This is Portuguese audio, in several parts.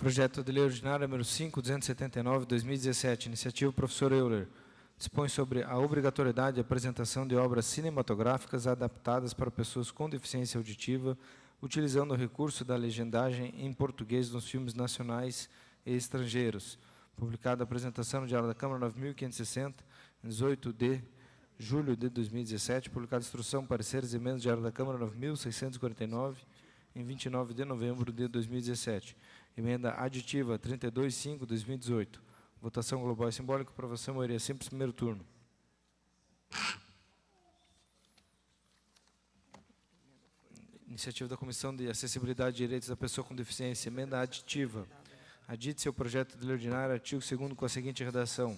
Projeto de Lei Ordinária número 5.279, 2017, iniciativa professor Euler, dispõe sobre a obrigatoriedade de apresentação de obras cinematográficas adaptadas para pessoas com deficiência auditiva, utilizando o recurso da legendagem em português nos filmes nacionais e estrangeiros. Publicada a apresentação no Diário da Câmara 9.560, 18 de julho de 2017, publicada instrução, pareceres e emendas do Diário da Câmara 9.649, em 29 de novembro de 2017. Emenda aditiva 32.5/2018. Votação global e simbólica, aprovação maioria simples, primeiro turno. Iniciativa da Comissão de Acessibilidade e Direitos da Pessoa com Deficiência. Emenda aditiva. Adite-se ao projeto de lei ordinária, artigo 2º, com a seguinte redação.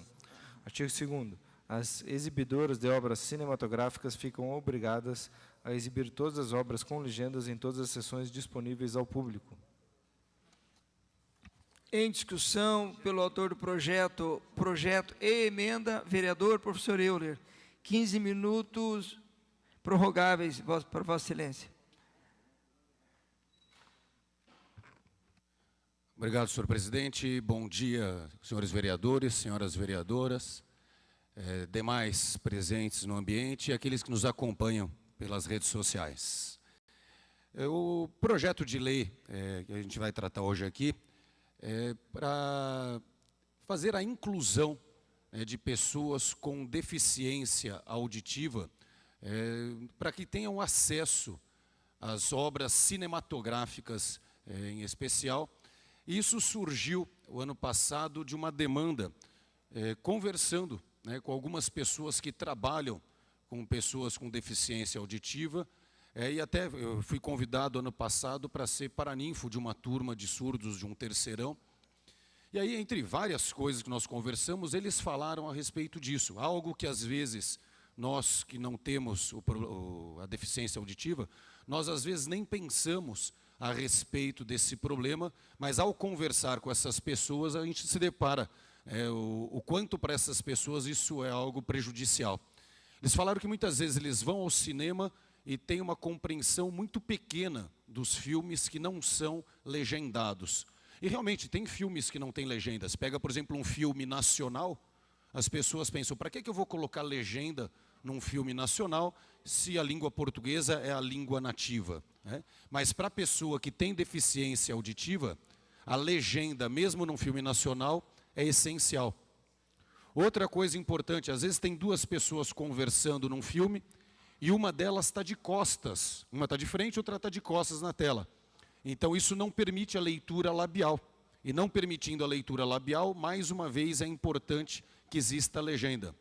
Artigo 2º. As exibidoras de obras cinematográficas ficam obrigadas a exibir todas as obras com legendas em todas as sessões disponíveis ao público. Em discussão, pelo autor do projeto e emenda, vereador professor Euler. 15 minutos prorrogáveis para Vossa Excelência. Obrigado, senhor presidente. Bom dia, senhores vereadores, senhoras vereadoras, demais presentes no ambiente e aqueles que nos acompanham pelas redes sociais. O projeto de lei que a gente vai tratar hoje aqui para fazer a inclusão de pessoas com deficiência auditiva, para que tenham acesso às obras cinematográficas em especial. Isso surgiu o ano passado de uma demanda, conversando com algumas pessoas que trabalham com pessoas com deficiência auditiva, e até eu fui convidado ano passado para ser paraninfo de uma turma de surdos de um terceirão. E aí, entre várias coisas que nós conversamos, eles falaram a respeito disso. Algo que, às vezes, nós que não temos a deficiência auditiva, nós, às vezes, nem pensamos a respeito desse problema, mas, ao conversar com essas pessoas, a gente se depara o quanto para essas pessoas isso é algo prejudicial. Eles falaram que, muitas vezes, eles vão ao cinema e tem uma compreensão muito pequena dos filmes que não são legendados. E realmente tem filmes que não têm legendas. Pega, por exemplo, um filme nacional, as pessoas pensam, para que eu vou colocar legenda num filme nacional se a língua portuguesa é a língua nativa, né? Mas para a pessoa que tem deficiência auditiva, a legenda, mesmo num filme nacional, é essencial. Outra coisa importante, às vezes tem duas pessoas conversando num filme, e uma delas está de costas, uma está de frente, outra está de costas na tela. Então isso não permite a leitura labial. E não permitindo a leitura labial, mais uma vez é importante que exista a legenda.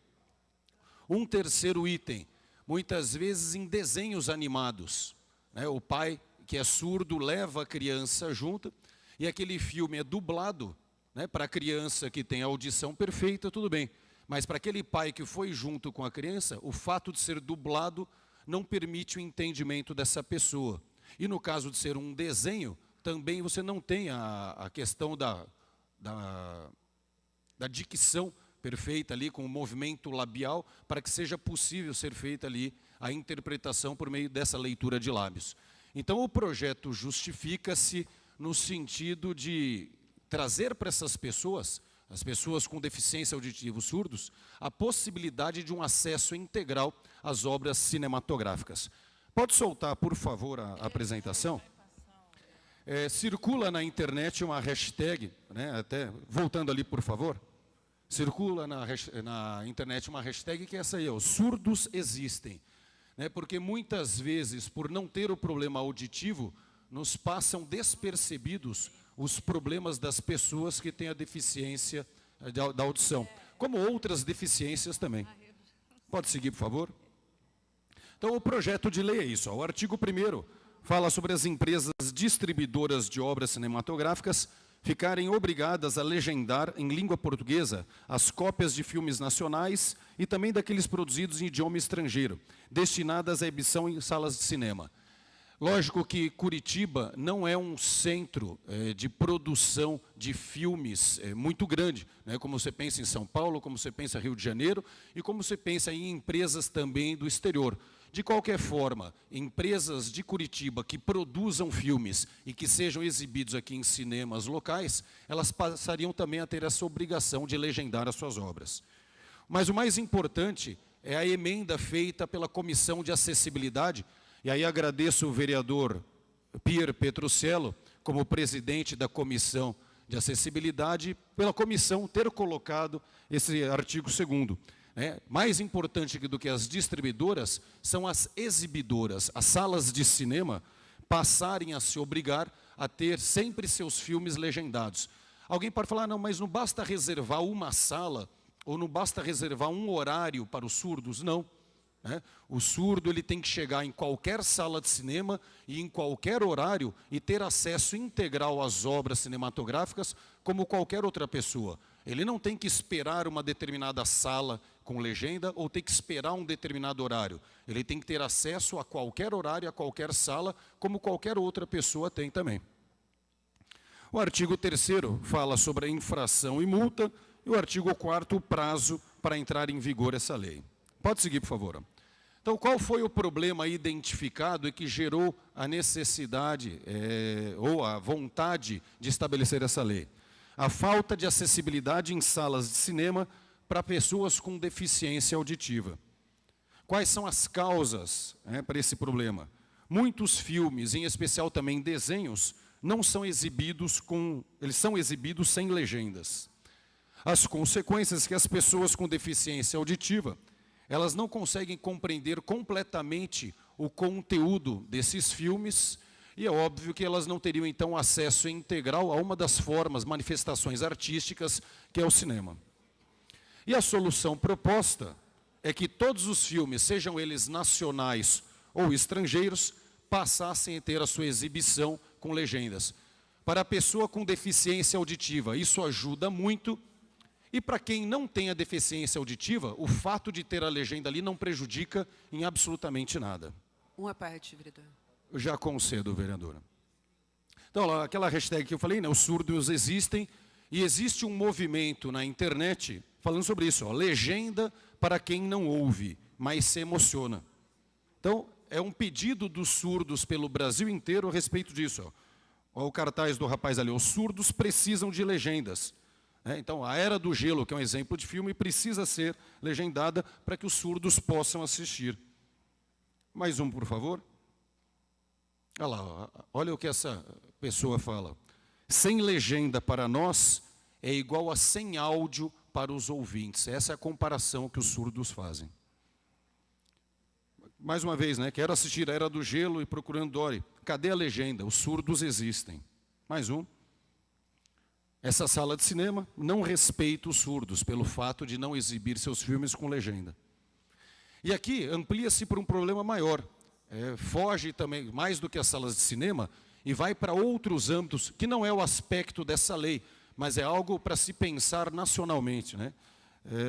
Um terceiro item, muitas vezes em desenhos animados, né, o pai que é surdo leva a criança junto, e aquele filme é dublado, né, para a criança que tem a audição perfeita, tudo bem. Mas para aquele pai que foi junto com a criança, o fato de ser dublado não permite o entendimento dessa pessoa. E no caso de ser um desenho, também você não tem a questão da dicção perfeita ali, com o movimento labial, para que seja possível ser feita ali a interpretação por meio dessa leitura de lábios. Então o projeto justifica-se no sentido de trazer para essas pessoas, as pessoas com deficiência auditiva, surdos, a possibilidade de um acesso integral às obras cinematográficas. Pode soltar, por favor, a apresentação? Circula na internet uma hashtag, né, até voltando ali, por favor. Circula na internet uma hashtag que é essa aí, os surdos existem. Né, porque muitas vezes, por não ter o problema auditivo, nos passam despercebidos os problemas das pessoas que têm a deficiência da audição, como outras deficiências também. Pode seguir, por favor? Então, o projeto de lei é isso. O artigo 1º fala sobre as empresas distribuidoras de obras cinematográficas ficarem obrigadas a legendar em língua portuguesa as cópias de filmes nacionais e também daqueles produzidos em idioma estrangeiro, destinadas à exibição em salas de cinema. Lógico que Curitiba não é um centro de produção de filmes muito grande, né? Como você pensa em São Paulo, como você pensa em Rio de Janeiro e como você pensa em empresas também do exterior. De qualquer forma, empresas de Curitiba que produzam filmes e que sejam exibidos aqui em cinemas locais, elas passariam também a ter essa obrigação de legendar as suas obras. Mas o mais importante é a emenda feita pela Comissão de Acessibilidade. E aí agradeço o vereador Pier Petruccello, como presidente da Comissão de Acessibilidade, pela comissão ter colocado esse artigo 2º. Mais importante do que as distribuidoras são as exibidoras, as salas de cinema passarem a se obrigar a ter sempre seus filmes legendados. Alguém pode falar, não, mas não basta reservar uma sala, ou não basta reservar um horário para os surdos, não. O surdo ele tem que chegar em qualquer sala de cinema e em qualquer horário e ter acesso integral às obras cinematográficas como qualquer outra pessoa. Ele não tem que esperar uma determinada sala com legenda ou tem que esperar um determinado horário. Ele tem que ter acesso a qualquer horário, a qualquer sala, como qualquer outra pessoa tem também. O artigo 3º fala sobre a infração e multa e o artigo 4º o prazo para entrar em vigor essa lei. Pode seguir, por favor. Então, qual foi o problema identificado e que gerou a necessidade ou a vontade de estabelecer essa lei? A falta de acessibilidade em salas de cinema para pessoas com deficiência auditiva. Quais são as causas para esse problema? Muitos filmes, em especial também desenhos, não são exibidos eles são exibidos sem legendas. As consequências é que as pessoas com deficiência auditiva elas não conseguem compreender completamente o conteúdo desses filmes e é óbvio que elas não teriam, então, acesso integral a uma das formas, manifestações artísticas, que é o cinema. E a solução proposta é que todos os filmes, sejam eles nacionais ou estrangeiros, passassem a ter a sua exibição com legendas. Para a pessoa com deficiência auditiva, isso ajuda muito. E para quem não tem a deficiência auditiva, o fato de ter a legenda ali não prejudica em absolutamente nada. Uma parte, vereador. Eu já concedo, vereadora. Então, aquela hashtag que eu falei, os surdos existem, e existe um movimento na internet falando sobre isso, legenda para quem não ouve, mas se emociona. Então, é um pedido dos surdos pelo Brasil inteiro a respeito disso. Olha o cartaz do rapaz ali, os surdos precisam de legendas. Então, a Era do Gelo, que é um exemplo de filme, precisa ser legendada para que os surdos possam assistir. Mais um, por favor. Olha lá, olha o que essa pessoa fala. Sem legenda para nós é igual a sem áudio para os ouvintes. Essa é a comparação que os surdos fazem. Mais uma vez, quero assistir a Era do Gelo e Procurando Dory. Cadê a legenda? Os surdos existem. Mais um. Essa sala de cinema não respeita os surdos pelo fato de não exibir seus filmes com legenda. E aqui amplia-se para um problema maior. Foge também, mais do que as salas de cinema, e vai para outros âmbitos, que não é o aspecto dessa lei, mas é algo para se pensar nacionalmente.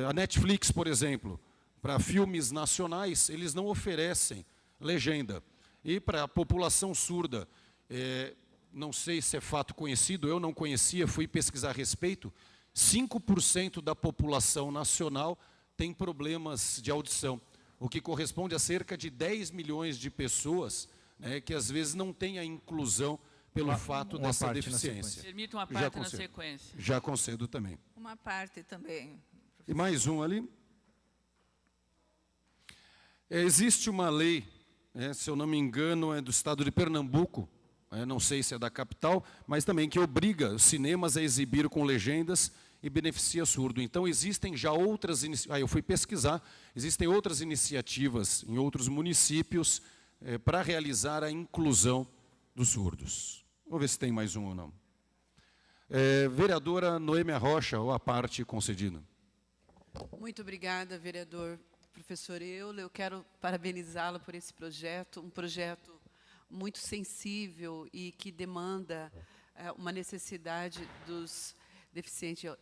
A Netflix, por exemplo, para filmes nacionais, eles não oferecem legenda. E para a população surda, não sei se é fato conhecido, eu não conhecia, fui pesquisar a respeito, 5% da população nacional tem problemas de audição, o que corresponde a cerca de 10 milhões de pessoas que às vezes não têm a inclusão pelo fato dessa deficiência. Permita uma parte na sequência. Já concedo também. Uma parte também. E mais um ali. Existe uma lei, se eu não me engano, é do estado de Pernambuco, não sei se é da capital, mas também que obriga os cinemas a exibir com legendas e beneficia surdo. Então, existem já outras iniciativas, eu fui pesquisar, existem outras iniciativas em outros municípios para realizar a inclusão dos surdos. Vamos ver se tem mais um ou não. Vereadora Noêmia Rocha, ou a parte concedida. Muito obrigada, vereador professor Euler. Eu quero parabenizá-lo por esse projeto, um projeto muito sensível e que demanda uma necessidade dos deficientes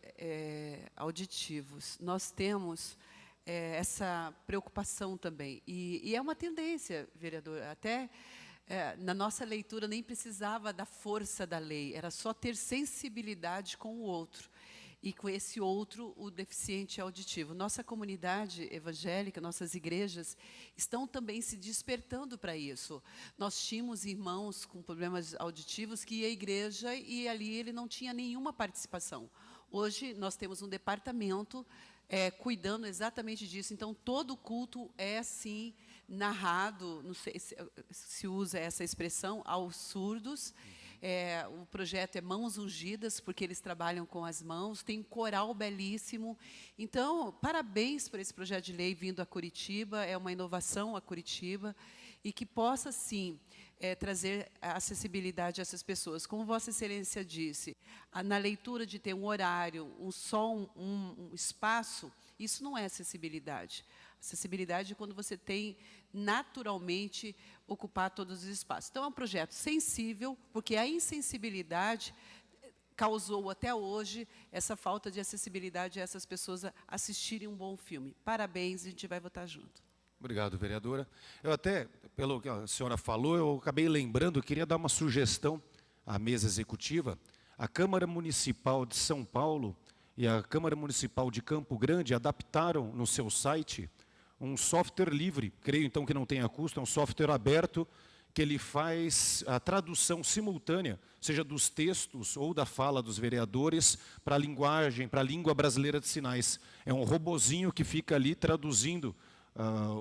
auditivos. Nós temos essa preocupação também. E é uma tendência, vereador, até na nossa leitura nem precisava da força da lei, era só ter sensibilidade com o outro. E com esse outro, o deficiente auditivo. Nossa comunidade evangélica, nossas igrejas, estão também se despertando para isso. Nós tínhamos irmãos com problemas auditivos que ia à igreja e ali ele não tinha nenhuma participação. Hoje, nós temos um departamento cuidando exatamente disso. Então, todo culto é, sim, narrado, não sei se usa essa expressão, aos surdos. O projeto é Mãos Ungidas, porque eles trabalham com as mãos, tem um coral belíssimo. Então, parabéns por esse projeto de lei vindo a Curitiba, é uma inovação a Curitiba, e que possa, sim, trazer acessibilidade a essas pessoas. Como Vossa Excelência disse, na leitura de ter um horário, um espaço, isso não é acessibilidade. Acessibilidade é quando você tem, naturalmente, ocupar todos os espaços. Então, é um projeto sensível, porque a insensibilidade causou, até hoje, essa falta de acessibilidade a essas pessoas assistirem um bom filme. Parabéns, a gente vai votar junto. Obrigado, vereadora. Eu até, pelo que a senhora falou, eu acabei lembrando, eu queria dar uma sugestão à mesa executiva. A Câmara Municipal de São Paulo e a Câmara Municipal de Campo Grande adaptaram no seu site um software livre, creio então que não tenha custo, é um software aberto, que ele faz a tradução simultânea, seja dos textos ou da fala dos vereadores, para a linguagem, para a língua brasileira de sinais. É um robozinho que fica ali traduzindo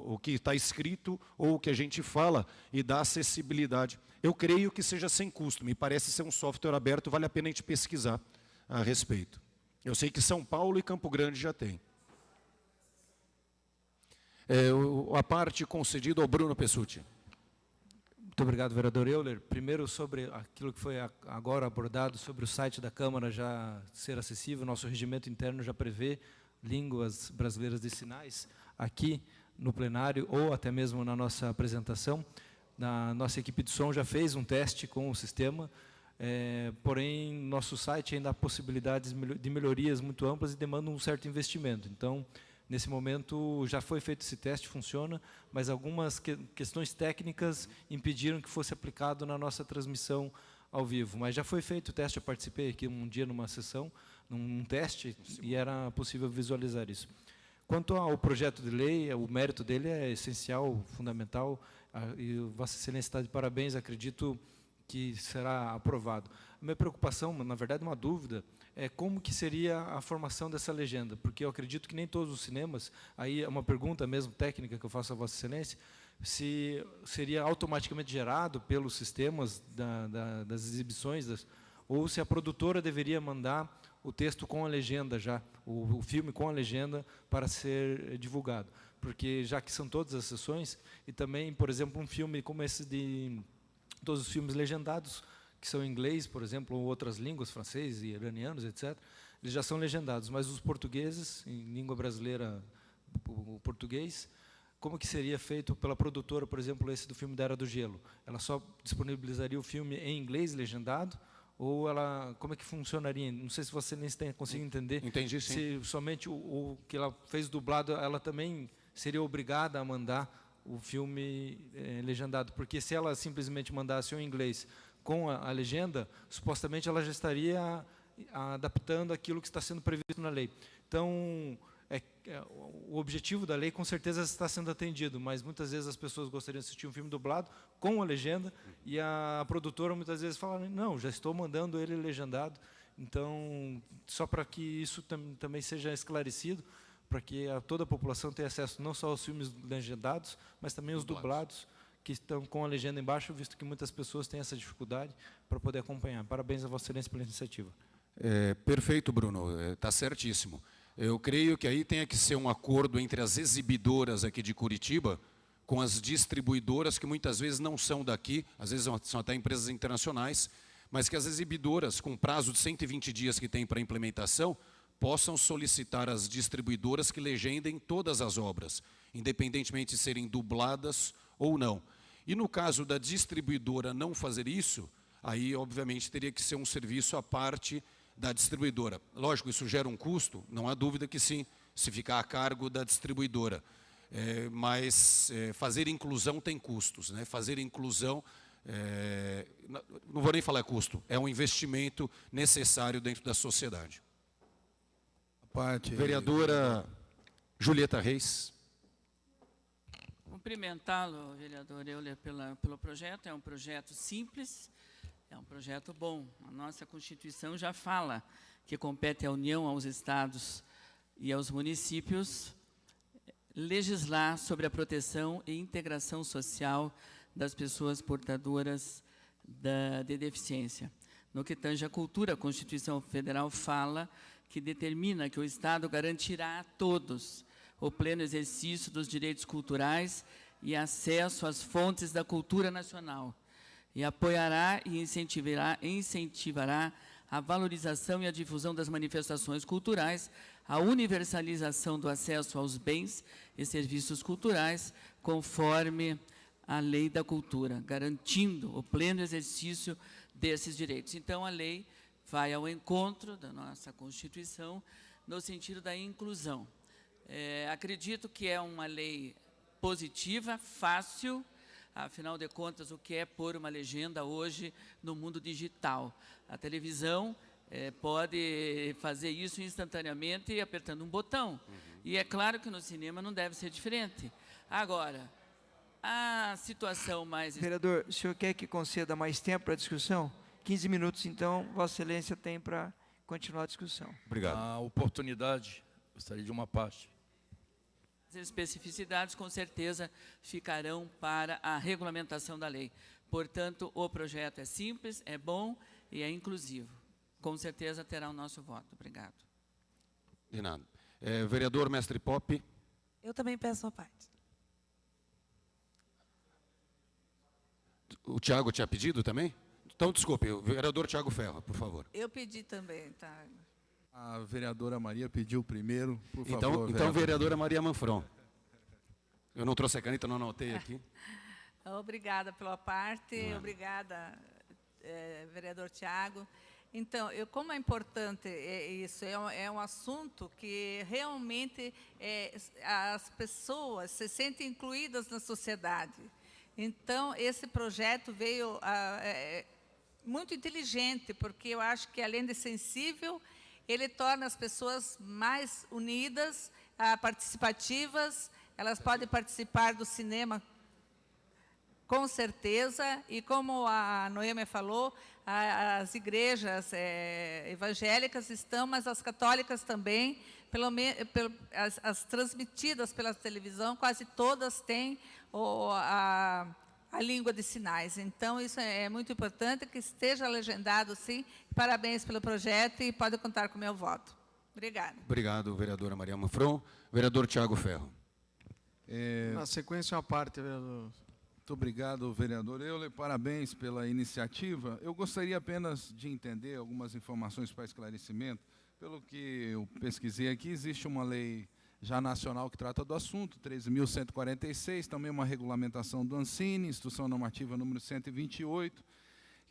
o que está escrito ou o que a gente fala e dá acessibilidade. Eu creio que seja sem custo, me parece ser um software aberto, vale a pena a gente pesquisar a respeito. Eu sei que São Paulo e Campo Grande já tem. A parte concedida ao Bruno Pessutti. Muito obrigado, vereador Euler. Primeiro, sobre aquilo que foi agora abordado, sobre o site da Câmara já ser acessível, nosso regimento interno já prevê línguas brasileiras de sinais aqui no plenário ou até mesmo na nossa apresentação. A nossa equipe de som já fez um teste com o sistema, porém, nosso site ainda há possibilidades de melhorias muito amplas e demanda um certo investimento. Então, nesse momento, já foi feito esse teste, funciona, mas algumas questões técnicas impediram que fosse aplicado na nossa transmissão ao vivo. Mas já foi feito o teste, eu participei aqui um dia numa sessão, num teste, e era possível visualizar isso. Quanto ao projeto de lei, o mérito dele é essencial, fundamental, e Vossa Excelência está de parabéns, acredito que será aprovado. A minha preocupação, na verdade, uma dúvida, é como que seria a formação dessa legenda, porque eu acredito que nem todos os cinemas, aí é uma pergunta mesmo técnica que eu faço a Vossa Excelência, se seria automaticamente gerado pelos sistemas das exibições, ou se a produtora deveria mandar o texto com a legenda já, o filme com a legenda para ser divulgado. Porque já que são todas as sessões, e também, por exemplo, um filme como esse de todos os filmes legendados, que são em inglês, por exemplo, ou outras línguas, francês e iranianos, etc., eles já são legendados, mas os portugueses, em língua brasileira, o português, como que seria feito pela produtora, por exemplo, esse do filme da Era do Gelo? Ela só disponibilizaria o filme em inglês legendado, ou ela, como é que funcionaria? Não sei se você nem conseguiu entender. Entendi, sim. Se somente o que ela fez dublado, ela também seria obrigada a mandar o filme legendado, porque se ela simplesmente mandasse em inglês com a legenda, supostamente ela já estaria adaptando aquilo que está sendo previsto na lei. Então, o objetivo da lei com certeza está sendo atendido, mas muitas vezes as pessoas gostariam de assistir um filme dublado com a legenda e a produtora muitas vezes fala, não, já estou mandando ele legendado. Então, só para que isso também seja esclarecido, para que toda a população tenha acesso não só aos filmes legendados, mas também os dublados, que estão com a legenda embaixo, visto que muitas pessoas têm essa dificuldade para poder acompanhar. Parabéns a Vossa Excelência pela iniciativa. Perfeito, Bruno, está certíssimo. Eu creio que aí tenha que ser um acordo entre as exibidoras aqui de Curitiba com as distribuidoras, que muitas vezes não são daqui, às vezes são até empresas internacionais, mas que as exibidoras, com prazo de 120 dias que tem para implementação, possam solicitar às distribuidoras que legendem todas as obras, independentemente de serem dubladas ou não. E no caso da distribuidora não fazer isso, aí, obviamente, teria que ser um serviço à parte da distribuidora. Lógico, isso gera um custo, não há dúvida que sim, se ficar a cargo da distribuidora. Mas fazer inclusão tem custos, né? Fazer inclusão não vou nem falar custo, é um investimento necessário dentro da sociedade. Vereadora Julieta Reis. Cumprimentá-lo, vereador Euler, pelo projeto. É um projeto simples, é um projeto bom. A nossa Constituição já fala que compete à União, aos estados e aos municípios legislar sobre a proteção e integração social das pessoas portadoras de deficiência. No que tange à cultura, a Constituição Federal fala que determina que o Estado garantirá a todos o pleno exercício dos direitos culturais e acesso às fontes da cultura nacional, e apoiará e incentivará a valorização e a difusão das manifestações culturais, a universalização do acesso aos bens e serviços culturais, conforme a Lei da Cultura, garantindo o pleno exercício desses direitos. Então, a lei vai ao encontro da nossa Constituição no sentido da inclusão. Acredito que é uma lei positiva, fácil, afinal de contas, o que é pôr uma legenda hoje no mundo digital? A televisão pode fazer isso instantaneamente apertando um botão. E é claro que no cinema não deve ser diferente. Agora, a situação mais... Vereador, o senhor quer que conceda mais tempo para a discussão? 15 minutos, então, Vossa Excelência tem para continuar a discussão. Obrigado. A oportunidade, gostaria de uma parte. As especificidades, com certeza, ficarão para a regulamentação da lei. Portanto, o projeto é simples, é bom e é inclusivo. Com certeza terá o nosso voto. Obrigado. De nada. Vereador Mestre Pop. Eu também peço uma parte. O Tiago tinha pedido também? Então, desculpe, o vereador Tiago Ferro, por favor. Eu pedi também, tá? A vereadora Maria pediu primeiro, por favor. Então vereadora Maria Manfron. Eu não trouxe a caneta, não anotei aqui. Obrigada pela parte, obrigada, vereador Tiago. Então, como é importante isso, é um assunto que realmente as pessoas se sentem incluídas na sociedade. Então, esse projeto veio muito inteligente, porque eu acho que, além de sensível, ele torna as pessoas mais unidas, participativas. Elas podem participar do cinema, com certeza, e como a Noêmia falou, as igrejas evangélicas estão, mas as católicas também, as transmitidas pela televisão, quase todas têm a língua de sinais. Então, isso é muito importante, que esteja legendado, sim. Parabéns pelo projeto e pode contar com o meu voto. Obrigada. Obrigado, vereadora Maria Manfron. Vereador Tiago Ferro. Na sequência, uma parte, vereador. Muito obrigado, vereador Euler. Parabéns pela iniciativa. Eu gostaria apenas de entender algumas informações para esclarecimento. Pelo que eu pesquisei aqui, existe uma lei já nacional que trata do assunto, 13.146, também uma regulamentação do Ancine, Instrução Normativa número 128,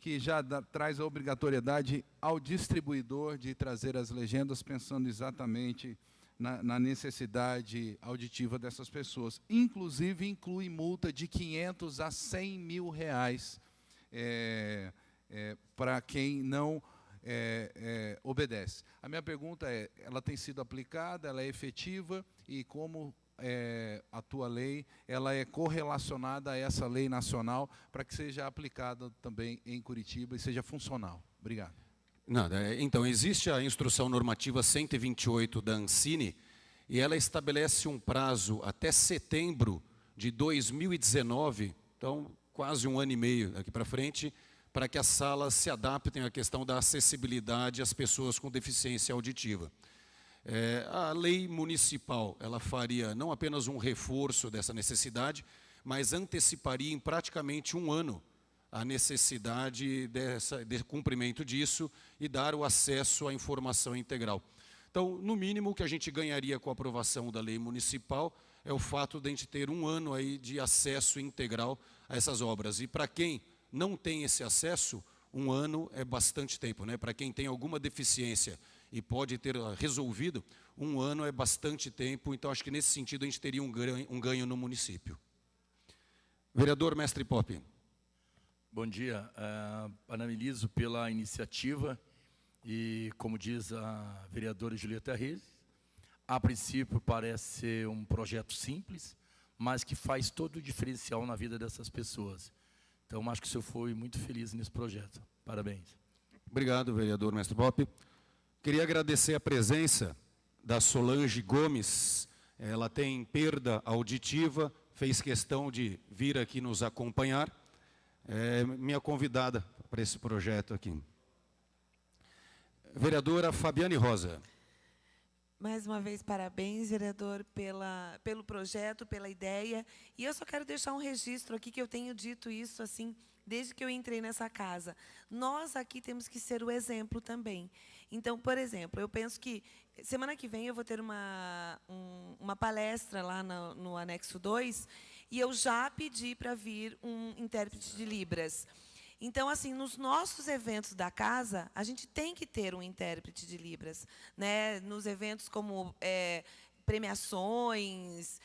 que já traz a obrigatoriedade ao distribuidor de trazer as legendas, pensando exatamente na necessidade auditiva dessas pessoas. Inclusive, inclui multa de 500 a 100 mil reais para quem não obedece. A minha pergunta ela tem sido aplicada, ela é efetiva, e como a tua lei, ela é correlacionada a essa lei nacional, para que seja aplicada também em Curitiba e seja funcional. Obrigado. Nada. Então, existe a Instrução Normativa 128 da Ancine, e ela estabelece um prazo até setembro de 2019, então quase um ano e meio daqui para frente, para que as salas se adaptem à questão da acessibilidade às pessoas com deficiência auditiva. A lei municipal, ela faria não apenas um reforço dessa necessidade, mas anteciparia em praticamente um ano a necessidade de cumprimento disso e dar o acesso à informação integral. Então, no mínimo, o que a gente ganharia com a aprovação da lei municipal é o fato de a gente ter um ano aí de acesso integral a essas obras. E para quem não tem esse acesso, um ano é bastante tempo, né? Para quem tem alguma deficiência e pode ter resolvido, um ano é bastante tempo. Então, acho que nesse sentido a gente teria um ganho no município. Vereador Mestre Pop. Bom dia. Parabenizo pela iniciativa e, como diz a vereadora Julieta Reis, a princípio parece ser um projeto simples, mas que faz todo o diferencial na vida dessas pessoas. Então, acho que o senhor foi muito feliz nesse projeto. Parabéns. Obrigado, vereador Mestre Bopp. Queria agradecer a presença da Solange Gomes. Ela tem perda auditiva, fez questão de vir aqui nos acompanhar. É minha convidada para esse projeto aqui. Vereadora Fabiane Rosa. Mais uma vez, parabéns, vereador, pelo projeto, pela ideia. E eu só quero deixar um registro aqui, que eu tenho dito isso assim desde que eu entrei nessa casa. Nós aqui temos que ser o exemplo também. Então, por exemplo, eu penso que semana que vem eu vou ter uma palestra lá no anexo 2, e eu já pedi para vir um intérprete de Libras. Então, assim, nos nossos eventos da casa, a gente tem que ter um intérprete de Libras, né? Nos eventos como premiações,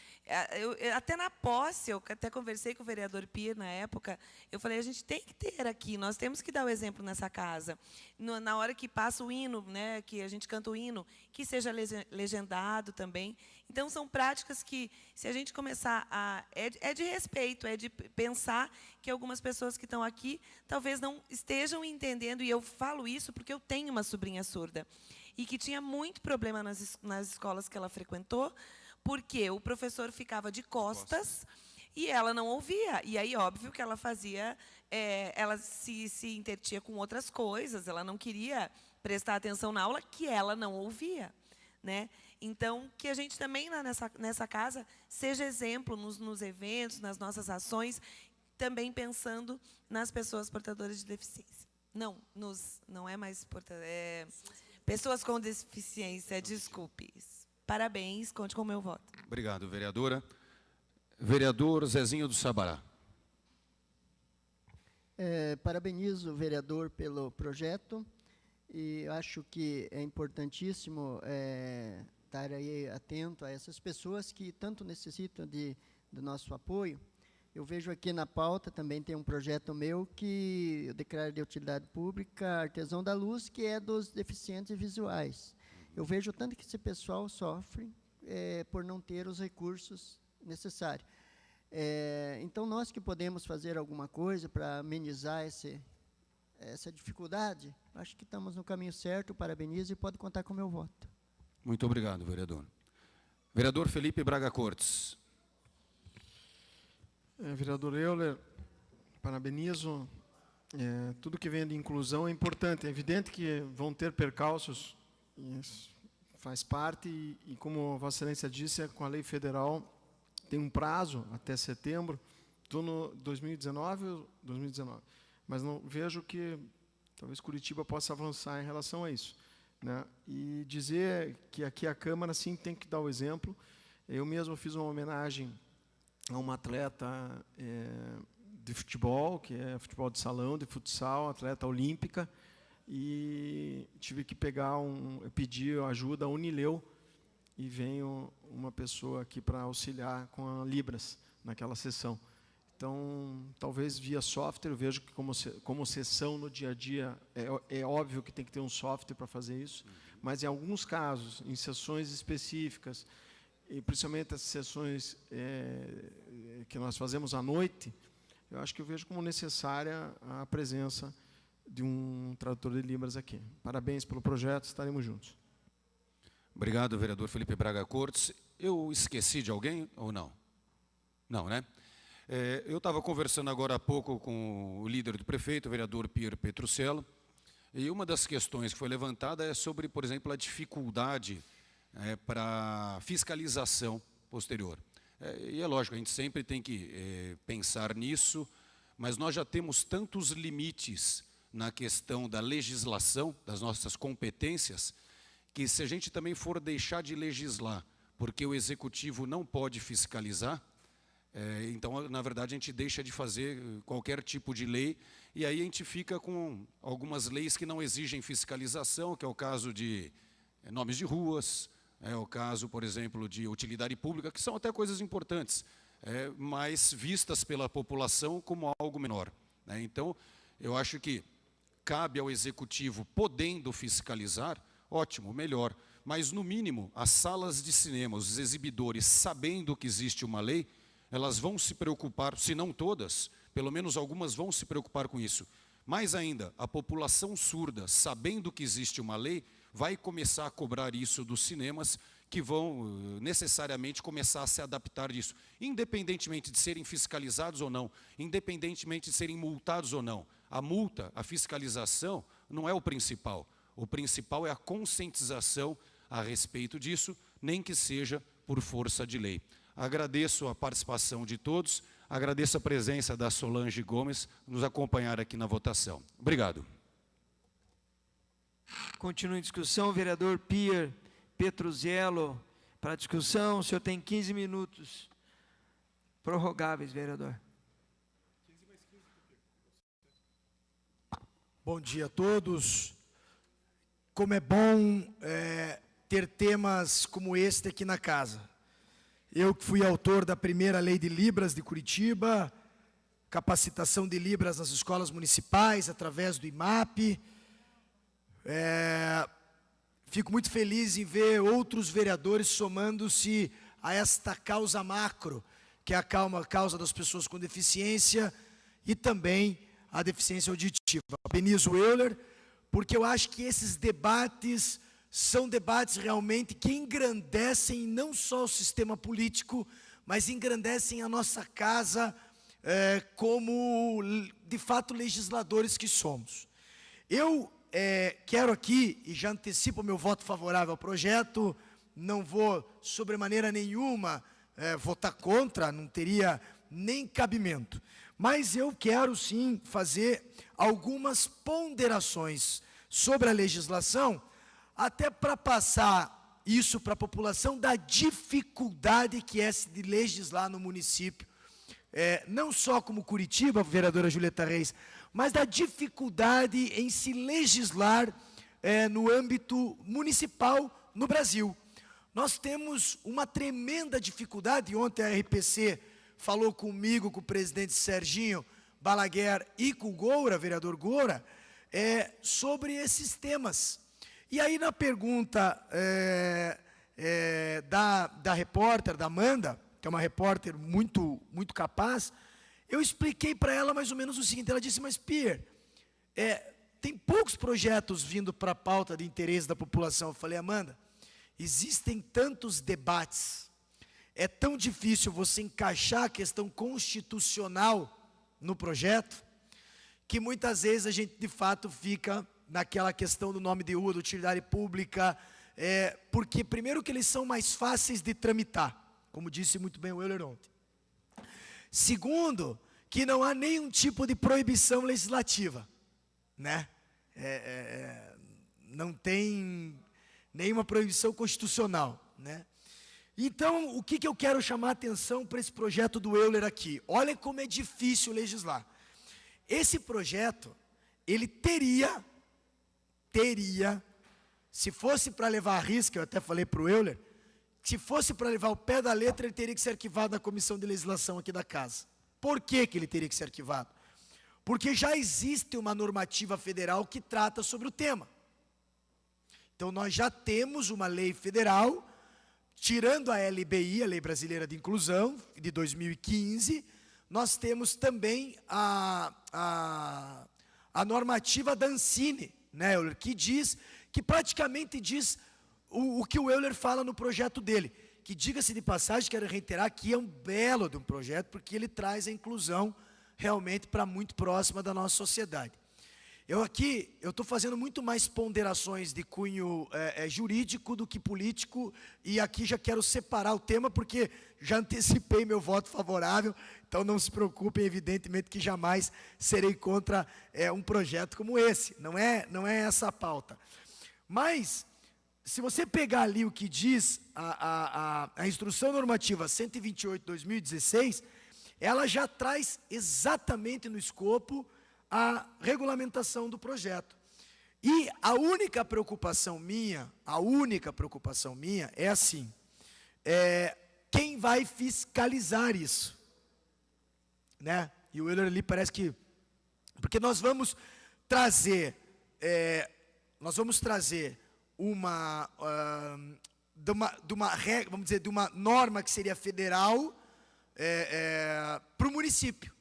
até na posse, eu até conversei com o vereador Pir na época, eu falei, a gente tem que ter aqui, nós temos que dar o exemplo nessa casa. Na hora que passa o hino, né, que a gente canta o hino, que seja legendado também. Então, são práticas que, se a gente começar a... É de respeito, é de pensar que algumas pessoas que estão aqui talvez não estejam entendendo, e eu falo isso porque eu tenho uma sobrinha surda, e que tinha muito problema nas escolas que ela frequentou, porque o professor ficava de costas e ela não ouvia. E aí, óbvio que ela fazia, ela se intertia com outras coisas, ela não queria prestar atenção na aula, que ela não ouvia, né? Então, que a gente também, nessa casa, seja exemplo nos eventos, nas nossas ações, também pensando nas pessoas portadoras de deficiência. Não é mais pessoas com deficiência, desculpe. Parabéns, conte com o meu voto. Obrigado, vereadora. Vereador Zezinho do Sabará. Parabenizo o vereador pelo projeto e acho que é importantíssimo estar aí atento a essas pessoas que tanto necessitam do nosso apoio. Eu vejo aqui na pauta, também tem um projeto meu que eu declaro de utilidade pública, Artesão da Luz, que é dos deficientes visuais. Eu vejo tanto que esse pessoal sofre por não ter os recursos necessários. Então, nós que podemos fazer alguma coisa para amenizar essa dificuldade, acho que estamos no caminho certo, parabenizo e pode contar com o meu voto. Muito obrigado, vereador. Vereador Felipe Braga Cortes. Vereador Euler, parabenizo. Tudo que vem de inclusão é importante. É evidente que vão ter percalços, isso faz parte, e como Vossa Excelência disse, com a lei federal tem um prazo até setembro, estou no 2019, mas não vejo que talvez Curitiba possa avançar em relação a isso, né? E dizer que aqui a Câmara, sim, tem que dar o exemplo. Eu mesmo fiz uma homenagem a uma atleta de futebol, que é futebol de salão, de futsal, atleta olímpica, e tive que pedir ajuda à Unileu, e veio uma pessoa aqui para auxiliar com a Libras naquela sessão. Então, talvez via software, eu vejo que como sessão no dia a dia, é óbvio que tem que ter um software para fazer isso, mas em alguns casos, em sessões específicas, e principalmente as sessões que nós fazemos à noite, eu acho que eu vejo como necessária a presença de um tradutor de Libras aqui. Parabéns pelo projeto, estaremos juntos. Obrigado, vereador Felipe Braga Cortes. Eu esqueci de alguém ou não? Não, né? Eu estava conversando agora há pouco com o líder do prefeito, o vereador Pier Petruccello, e uma das questões que foi levantada é sobre, por exemplo, a dificuldade para fiscalização posterior. E é lógico, a gente sempre tem que pensar nisso, mas nós já temos tantos limites na questão da legislação, das nossas competências, que se a gente também for deixar de legislar, porque o executivo não pode fiscalizar, então, na verdade, a gente deixa de fazer qualquer tipo de lei, e aí a gente fica com algumas leis que não exigem fiscalização, que é o caso de nomes de ruas, é o caso, por exemplo, de utilidade pública, que são até coisas importantes, mas vistas pela população como algo menor. né? Então, eu acho que cabe ao Executivo, podendo fiscalizar, ótimo, melhor. Mas, no mínimo, as salas de cinema, os exibidores, sabendo que existe uma lei, elas vão se preocupar, se não todas, pelo menos algumas vão se preocupar com isso. Mais ainda, a população surda, sabendo que existe uma lei, vai começar a cobrar isso dos cinemas, que vão necessariamente começar a se adaptar disso, independentemente de serem fiscalizados ou não, independentemente de serem multados ou não. A multa, a fiscalização, não é o principal. O principal é a conscientização a respeito disso, nem que seja por força de lei. Agradeço a participação de todos, agradeço a presença da Solange Gomes, nos acompanhar aqui na votação. Obrigado. Continua em discussão, vereador Pierre Petruzzello. Para discussão, o senhor tem 15 minutos prorrogáveis, vereador. Bom dia a todos. Como é bom ter temas como este aqui na casa. Eu que fui autor da primeira lei de Libras de Curitiba, capacitação de Libras nas escolas municipais, através do IMAP. Fico muito feliz em ver outros vereadores somando-se a esta causa macro, que é a causa das pessoas com deficiência e também a deficiência auditiva. Parabenizo o Euler, porque eu acho que esses debates são debates realmente que engrandecem não só o sistema político, mas engrandecem a nossa casa como, de fato, legisladores que somos. Eu quero aqui, e já antecipo o meu voto favorável ao projeto, não vou, sobre maneira nenhuma, votar contra, não teria nem cabimento. Mas eu quero, sim, fazer algumas ponderações sobre a legislação, até para passar isso para a população da dificuldade que é de legislar no município. Não só como Curitiba, vereadora Julieta Reis, mas da dificuldade em se legislar no âmbito municipal no Brasil. Nós temos uma tremenda dificuldade, ontem a RPC falou comigo, com o presidente Serginho Balaguer e com o Goura, vereador Goura, sobre esses temas. E aí na pergunta da repórter, da Amanda, que é uma repórter muito capaz, eu expliquei para ela mais ou menos o seguinte, ela disse, mas Pierre, tem poucos projetos vindo para a pauta de interesse da população. Eu falei, Amanda, existem tantos debates, é tão difícil você encaixar a questão constitucional no projeto, que muitas vezes a gente de fato fica naquela questão do nome de rua, da utilidade pública, porque primeiro que eles são mais fáceis de tramitar, como disse muito bem o Euler ontem. Segundo, que não há nenhum tipo de proibição legislativa, né? Não tem nenhuma proibição constitucional, né? Então, o que eu quero chamar a atenção para esse projeto do Euler aqui? Olha como é difícil legislar. Esse projeto, ele teria, se fosse para levar a risca, eu até falei para o Euler, se fosse para levar o pé da letra, ele teria que ser arquivado na comissão de legislação aqui da casa. Por que ele teria que ser arquivado? Porque já existe uma normativa federal que trata sobre o tema. Então, nós já temos uma lei federal, tirando a LBI, a Lei Brasileira de Inclusão, de 2015, nós temos também a normativa da Ancine, né, Euler, que praticamente diz o que o Euler fala no projeto dele, que, diga-se de passagem, quero reiterar que é um belo de um projeto, porque ele traz a inclusão realmente para muito próxima da nossa sociedade. Eu estou fazendo muito mais ponderações de cunho jurídico do que político, e aqui já quero separar o tema, porque já antecipei meu voto favorável, então não se preocupem, evidentemente que jamais serei contra um projeto como esse, não é essa a pauta. Mas, se você pegar ali o que diz a Instrução Normativa 128/2016, ela já traz exatamente no escopo a regulamentação do projeto. E a única preocupação minha é assim, quem vai fiscalizar isso? Né? E o Euler ali parece que Porque nós vamos trazer, de uma regra, vamos dizer, de uma norma que seria federal para o município.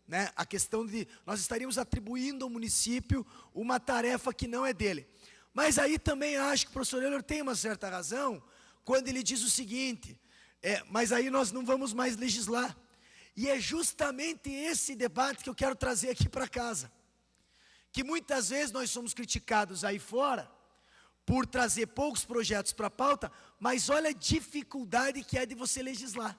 Né? A questão de nós estaríamos atribuindo ao município uma tarefa que não é dele. Mas aí também acho que o professor Euler tem uma certa razão quando ele diz o seguinte, mas aí nós não vamos mais legislar. E é justamente esse debate que eu quero trazer aqui para casa. Que muitas vezes nós somos criticados aí fora por trazer poucos projetos para a pauta, mas olha a dificuldade que é de você legislar.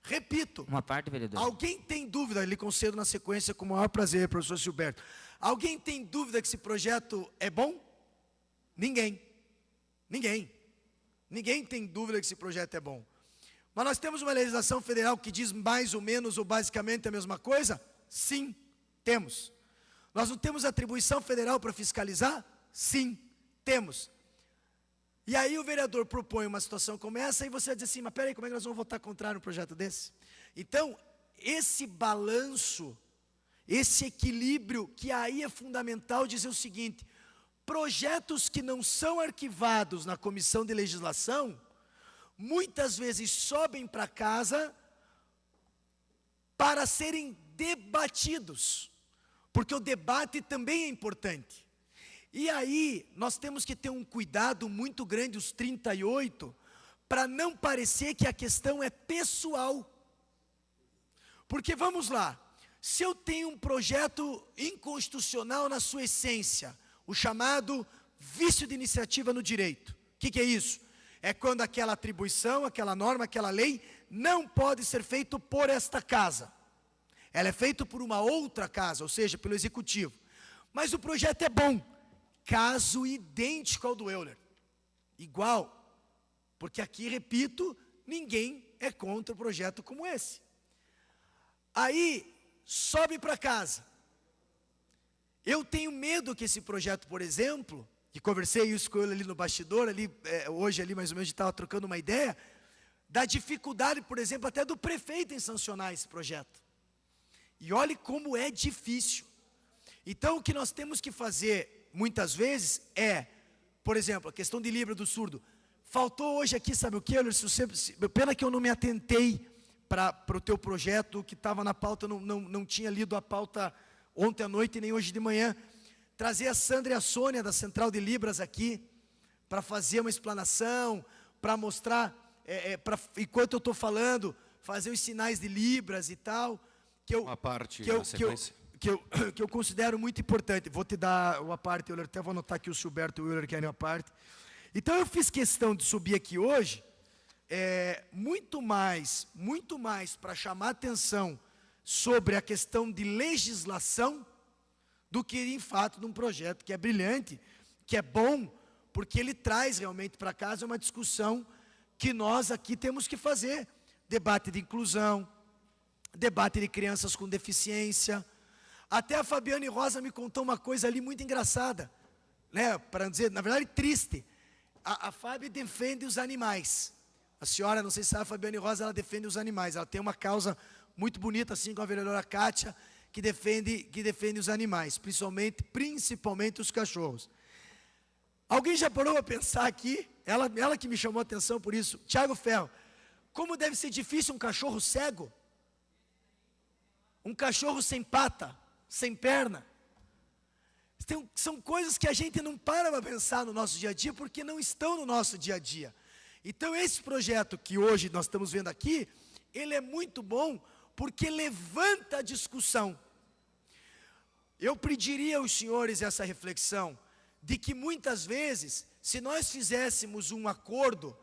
Repito. Uma parte, vereador. Alguém tem dúvida, lhe concedo na sequência com o maior prazer, professor Gilberto. Alguém tem dúvida que esse projeto é bom? Ninguém. Ninguém. Ninguém tem dúvida que esse projeto é bom. Mas nós temos uma legislação federal que diz mais ou menos ou basicamente a mesma coisa? Sim, temos. Nós não temos atribuição federal para fiscalizar? Sim, temos. E aí o vereador propõe uma situação como essa e você diz assim, mas peraí, como é que nós vamos votar contrário no projeto desse? Então, esse balanço, esse equilíbrio, que aí é fundamental dizer o seguinte, projetos que não são arquivados na comissão de legislação, muitas vezes sobem para casa para serem debatidos, porque o debate também é importante. E aí, nós temos que ter um cuidado muito grande, os 38, para não parecer que a questão é pessoal. Porque, vamos lá, se eu tenho um projeto inconstitucional na sua essência, o chamado vício de iniciativa no direito, o que é isso? É quando aquela atribuição, aquela norma, aquela lei, não pode ser feito por esta casa. Ela é feita por uma outra casa, ou seja, pelo executivo. Mas o projeto é bom. Caso idêntico ao do Euler. Igual. Porque aqui, repito, ninguém é contra um projeto como esse. Aí, sobe para casa. Eu tenho medo que esse projeto, por exemplo, e conversei isso com ele ali no bastidor, hoje ali mais ou menos a gente estava trocando uma ideia, da dificuldade, por exemplo, até do prefeito em sancionar esse projeto. E olhe como é difícil. Então, o que nós temos que fazer muitas vezes por exemplo, a questão de Libra do surdo. Faltou hoje aqui, sabe o que, Euler? Pena que eu não me atentei para o teu projeto, que estava na pauta, não tinha lido a pauta ontem à noite e nem hoje de manhã. Trazer a Sandra e a Sônia da Central de Libras aqui, para fazer uma explanação, para mostrar, enquanto eu estou falando, fazer os sinais de Libras e tal. Uma parte na sequência. Que eu considero muito importante. Vou te dar uma parte, Euler, até vou anotar aqui o Gilberto e o Euler querem uma parte. Então eu fiz questão de subir aqui hoje, muito mais para chamar atenção sobre a questão de legislação, do que em fato de um projeto que é brilhante, que é bom, porque ele traz realmente para casa uma discussão que nós aqui temos que fazer. Debate de inclusão, debate de crianças com deficiência. Até a Fabiane Rosa me contou uma coisa ali muito engraçada, né? Para dizer, na verdade, triste. A Fábio defende os animais. A senhora, não sei se sabe, a Fabiane Rosa, ela defende os animais. Ela tem uma causa muito bonita, assim, com a vereadora Kátia, que defende os animais, principalmente os cachorros. Alguém já parou a pensar aqui, ela que me chamou a atenção por isso, Tiago Ferro, como deve ser difícil um cachorro cego? Um cachorro sem pata, sem perna. São coisas que a gente não para pensar no nosso dia a dia, porque não estão no nosso dia a dia. Então esse projeto que hoje nós estamos vendo aqui, ele é muito bom, porque levanta a discussão. Eu pediria aos senhores essa reflexão, de que muitas vezes, se nós fizéssemos um acordo,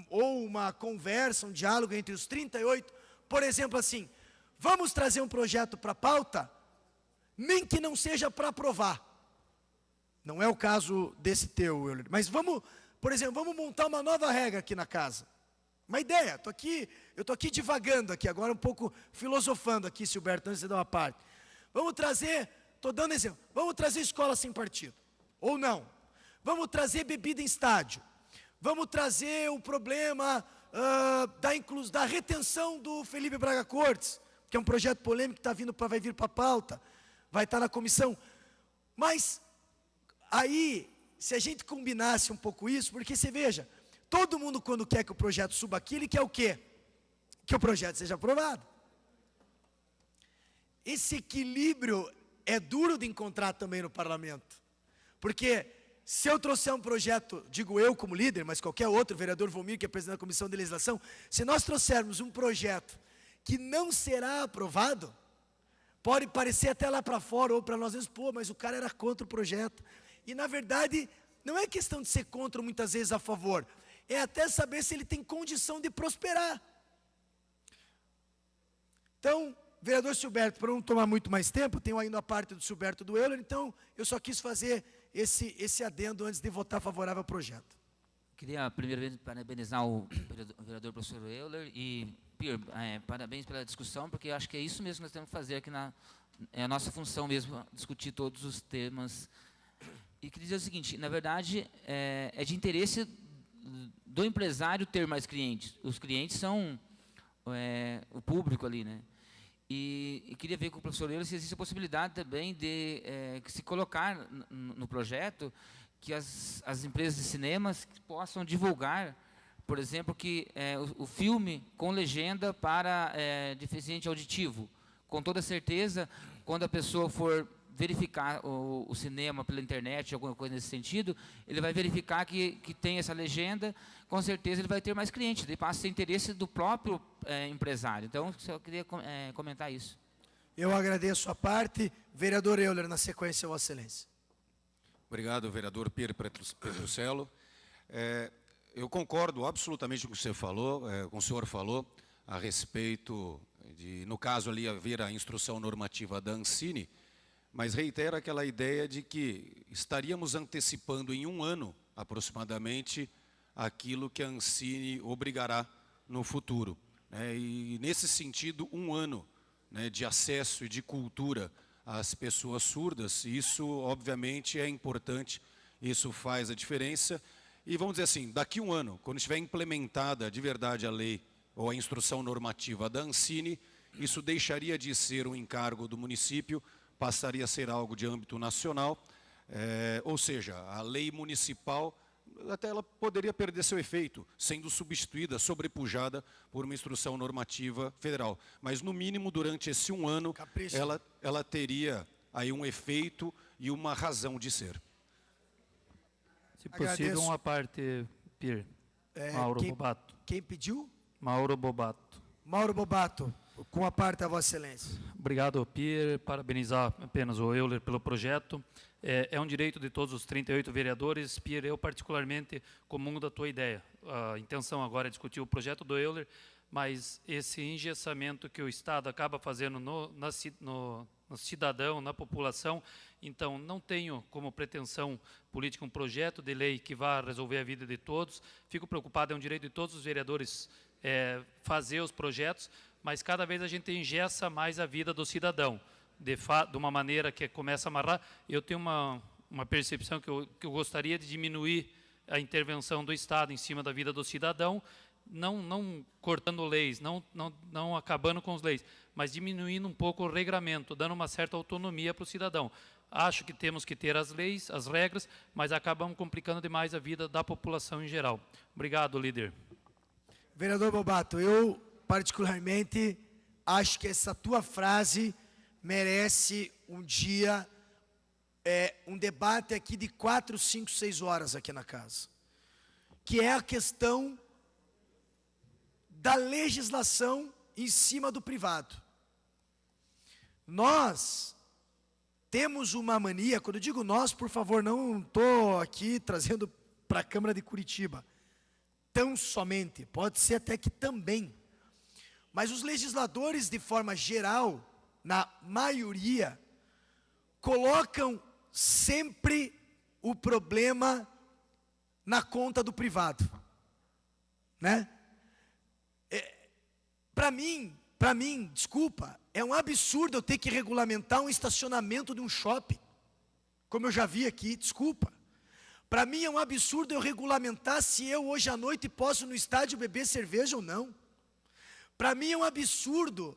ou uma conversa, um diálogo entre os 38, por exemplo assim, vamos trazer um projeto para a pauta, nem que não seja para aprovar. Não é o caso desse teu, Euler, mas vamos, por exemplo, vamos montar uma nova regra aqui na casa. Uma ideia, eu estou aqui divagando aqui, agora um pouco filosofando aqui, Gilberto, antes de dar uma parte. Vamos trazer, estou dando exemplo, vamos trazer escola sem partido, ou não. Vamos trazer bebida em estádio. Vamos trazer o problema da retenção do Felipe Braga Cortes, que é um projeto polêmico que vai vir para a pauta. vai estar na comissão. Mas aí, se a gente combinasse um pouco isso, porque você veja, todo mundo quando quer que o projeto suba aqui, ele quer o quê? Que o projeto seja aprovado. Esse equilíbrio é duro de encontrar também no parlamento. Porque se eu trouxer um projeto, digo eu como líder, mas qualquer outro, o vereador Volmir, que é presidente da Comissão de Legislação, se nós trouxermos um projeto que não será aprovado, pode parecer até lá para fora, ou para nós mesmos, pô, mas o cara era contra o projeto. E na verdade, não é questão de ser contra muitas vezes a favor, é até saber se ele tem condição de prosperar. Então, vereador Silberto, para não tomar muito mais tempo, tenho ainda a parte do Silberto do Euler, então eu só quis fazer esse adendo antes de votar favorável ao projeto. Queria primeiramente parabenizar o vereador professor Euler e, Pierre, parabéns pela discussão, porque eu acho que é isso mesmo que nós temos que fazer aqui, é a nossa função mesmo, discutir todos os temas. E queria dizer o seguinte, na verdade, é de interesse do empresário ter mais clientes. Os clientes são o público ali, né? E queria ver com o professor Euler se existe a possibilidade também de se colocar no projeto que as empresas de cinemas possam divulgar, por exemplo, que o filme com legenda para deficiente auditivo. Com toda certeza, quando a pessoa for verificar o cinema pela internet, alguma coisa nesse sentido, ele vai verificar que tem essa legenda, com certeza ele vai ter mais clientes, ele passa a ser interesse do próprio empresário. Então, eu queria comentar isso. Eu agradeço a parte. Vereador Euler, na sequência, Vossa Excelência. Obrigado, vereador Pierre Petruccello. Eu concordo absolutamente com o que você falou, com o senhor falou, a respeito de, no caso ali, haver a instrução normativa da Ancine, mas reitero aquela ideia de que estaríamos antecipando em um ano, aproximadamente, aquilo que a Ancine obrigará no futuro. E, nesse sentido, um ano de acesso e de cultura às pessoas surdas, isso, obviamente, é importante, isso faz a diferença. E, vamos dizer assim, daqui a um ano, quando estiver implementada de verdade a lei ou a instrução normativa da Ancine, isso deixaria de ser um encargo do município, passaria a ser algo de âmbito nacional, ou seja, a lei municipal, até ela poderia perder seu efeito, sendo substituída, sobrepujada por uma instrução normativa federal. Mas, no mínimo, durante esse um ano, ela teria aí um efeito e uma razão de ser. Se possível, uma parte, Pierre. Mauro Bobato. Quem pediu? Mauro Bobato. Mauro Bobato, com a parte da Vossa Excelência. Obrigado, Pierre. Parabenizar apenas o Euler pelo projeto. É um direito de todos os 38 vereadores. Pierre, eu particularmente comungo da tua ideia. A intenção agora é discutir o projeto do Euler, mas esse engessamento que o Estado acaba fazendo no cidadão, na população, então não tenho como pretensão política um projeto de lei que vá resolver a vida de todos. Fico preocupado, é um direito de todos os vereadores fazer os projetos, mas cada vez a gente engessa mais a vida do cidadão, de uma maneira que começa a amarrar. Eu tenho uma percepção que eu gostaria de diminuir a intervenção do Estado em cima da vida do cidadão, não cortando leis, não acabando com as leis, mas diminuindo um pouco o regramento, dando uma certa autonomia para o cidadão. Acho que temos que ter as leis, as regras, mas acabamos complicando demais a vida da população em geral. Obrigado, líder. Vereador Bobato, eu particularmente acho que essa tua frase merece um dia, um debate aqui de 4, 5, 6 horas aqui na casa, que é a questão da legislação em cima do privado. Nós temos uma mania, quando eu digo nós, por favor, não estou aqui trazendo para a Câmara de Curitiba, tão somente, pode ser até que também, mas os legisladores, de forma geral, na maioria, colocam sempre o problema na conta do privado, né? Para mim, desculpa, é um absurdo eu ter que regulamentar um estacionamento de um shopping, como eu já vi aqui, desculpa. Para mim é um absurdo eu regulamentar se eu hoje à noite posso no estádio beber cerveja ou não. Para mim é um absurdo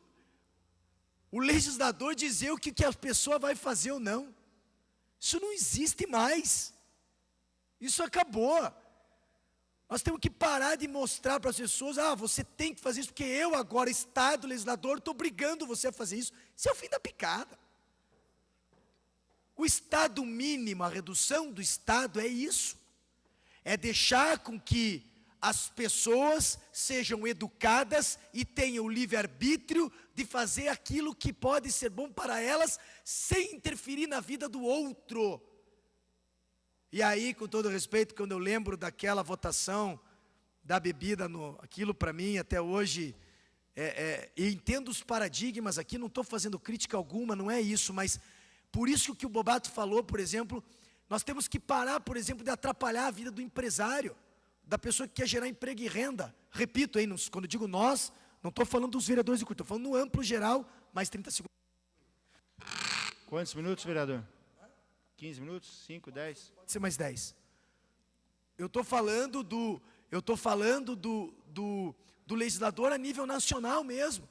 o legislador dizer o que a pessoa vai fazer ou não. Isso não existe mais. Isso acabou. Nós temos que parar de mostrar para as pessoas, você tem que fazer isso, porque eu agora, Estado, legislador, estou obrigando você a fazer isso. Isso é o fim da picada. O Estado mínimo, a redução do Estado é isso. É deixar com que as pessoas sejam educadas e tenham o livre-arbítrio de fazer aquilo que pode ser bom para elas, sem interferir na vida do outro. E aí, com todo respeito, quando eu lembro daquela votação da bebida, aquilo para mim, até hoje, eu entendo os paradigmas aqui, não estou fazendo crítica alguma, não é isso, mas por isso que o Bobato falou, por exemplo, nós temos que parar, por exemplo, de atrapalhar a vida do empresário, da pessoa que quer gerar emprego e renda. Repito, aí, quando eu digo nós, não estou falando dos vereadores de curto, estou falando no amplo geral, mais 30 segundos. Quantos minutos, vereador? 15 minutos? 5, 10? Pode ser mais 10. Eu estou falando do legislador a nível nacional mesmo.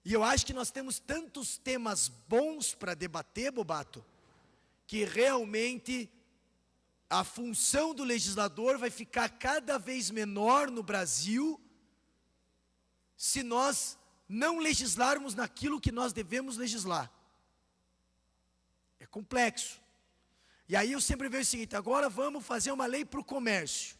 E eu acho que nós temos tantos temas bons para debater, Bobato, que realmente a função do legislador vai ficar cada vez menor no Brasil se nós não legislarmos naquilo que nós devemos legislar. É complexo. E aí eu sempre vejo o seguinte, agora vamos fazer uma lei para o comércio,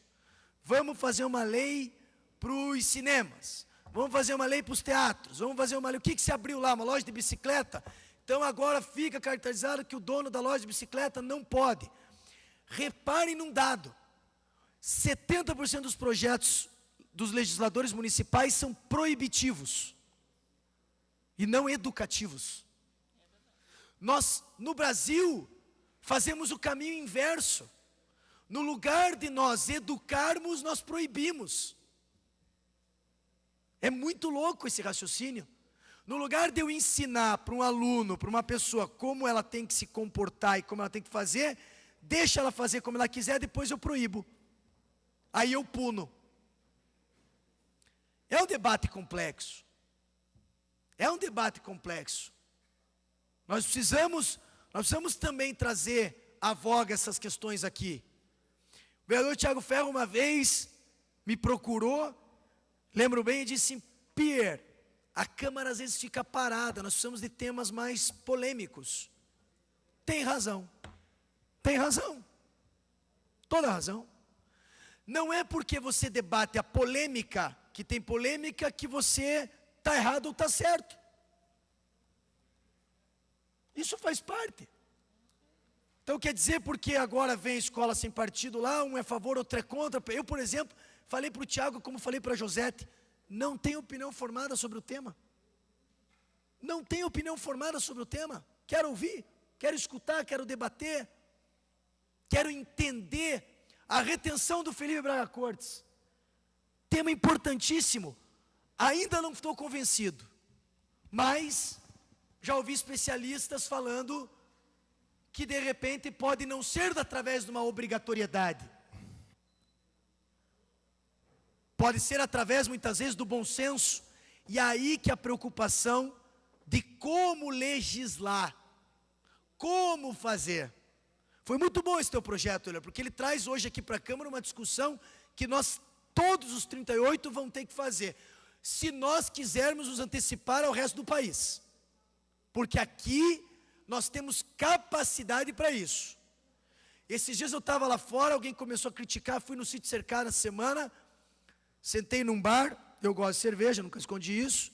vamos fazer uma lei para os cinemas, vamos fazer uma lei para os teatros, vamos fazer uma lei, o que se abriu lá, uma loja de bicicleta? Então agora fica caracterizado que o dono da loja de bicicleta não pode. Reparem num dado, 70% dos projetos dos legisladores municipais são proibitivos e não educativos. Nós, no Brasil, fazemos o caminho inverso. No lugar de nós educarmos, nós proibimos. É muito louco esse raciocínio. No lugar de eu ensinar para um aluno, para uma pessoa, como ela tem que se comportar e como ela tem que fazer, deixa ela fazer como ela quiser, depois eu proíbo. Aí eu puno. É um debate complexo. É um debate complexo. Nós precisamos também trazer à voga essas questões aqui. O vereador Tiago Ferro uma vez me procurou, lembro bem, e disse, Pierre, a Câmara às vezes fica parada, nós precisamos de temas mais polêmicos. Tem razão. Tem razão. Toda razão. Não é porque você debate a polêmica, que tem polêmica, que você está errado ou está certo. Isso faz parte. Então quer dizer, porque agora vem escola sem partido lá, um é a favor, outro é contra. Eu, por exemplo, falei para o Tiago, como falei para a Josete, não tenho opinião formada sobre o tema. Não tenho opinião formada sobre o tema. Quero ouvir, quero escutar, quero debater, quero entender a retenção do Felipe Braga Cortes. Tema importantíssimo. Ainda não estou convencido, mas já ouvi especialistas falando que de repente pode não ser através de uma obrigatoriedade. Pode ser através muitas vezes do bom senso. E aí que a preocupação de como legislar, como fazer. Foi muito bom esse teu projeto, Euler, porque ele traz hoje aqui para a Câmara uma discussão que nós, todos os 38, vão ter que fazer. Se nós quisermos nos antecipar ao resto do país. Porque aqui nós temos capacidade para isso. Esses dias eu estava lá fora, alguém começou a criticar, fui no sítio cercado essa semana, sentei num bar, eu gosto de cerveja, nunca escondi isso,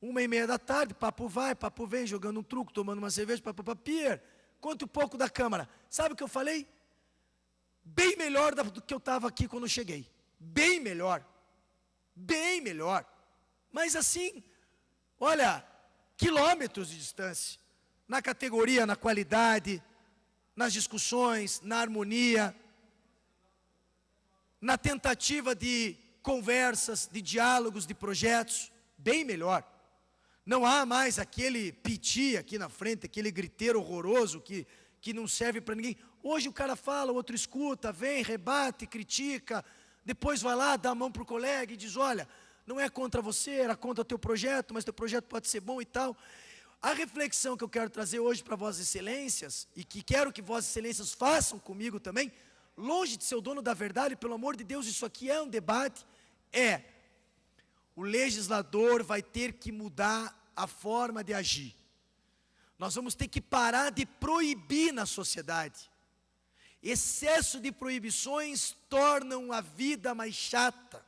1h30 da tarde, papo vai, papo vem, jogando um truco, tomando uma cerveja, papo Pierre, conta um pouco da Câmara. Sabe o que eu falei? Bem melhor do que eu estava aqui quando eu cheguei. Bem melhor. Bem melhor. Mas assim, olha, quilômetros de distância. Na categoria, na qualidade, nas discussões, na harmonia, na tentativa de conversas, de diálogos, de projetos, bem melhor. Não há mais aquele piti aqui na frente, aquele griteiro horroroso que não serve para ninguém. Hoje o cara fala, o outro escuta, vem, rebate, critica, depois vai lá, dá a mão para o colega e diz, olha, não é contra você, era contra o teu projeto, mas teu projeto pode ser bom e tal. A reflexão que eu quero trazer hoje para Vossas Excelências, e que quero que Vossas Excelências façam comigo também, longe de ser o dono da verdade, pelo amor de Deus, isso aqui é um debate, o legislador vai ter que mudar a forma de agir. Nós vamos ter que parar de proibir na sociedade. Excesso de proibições tornam a vida mais chata.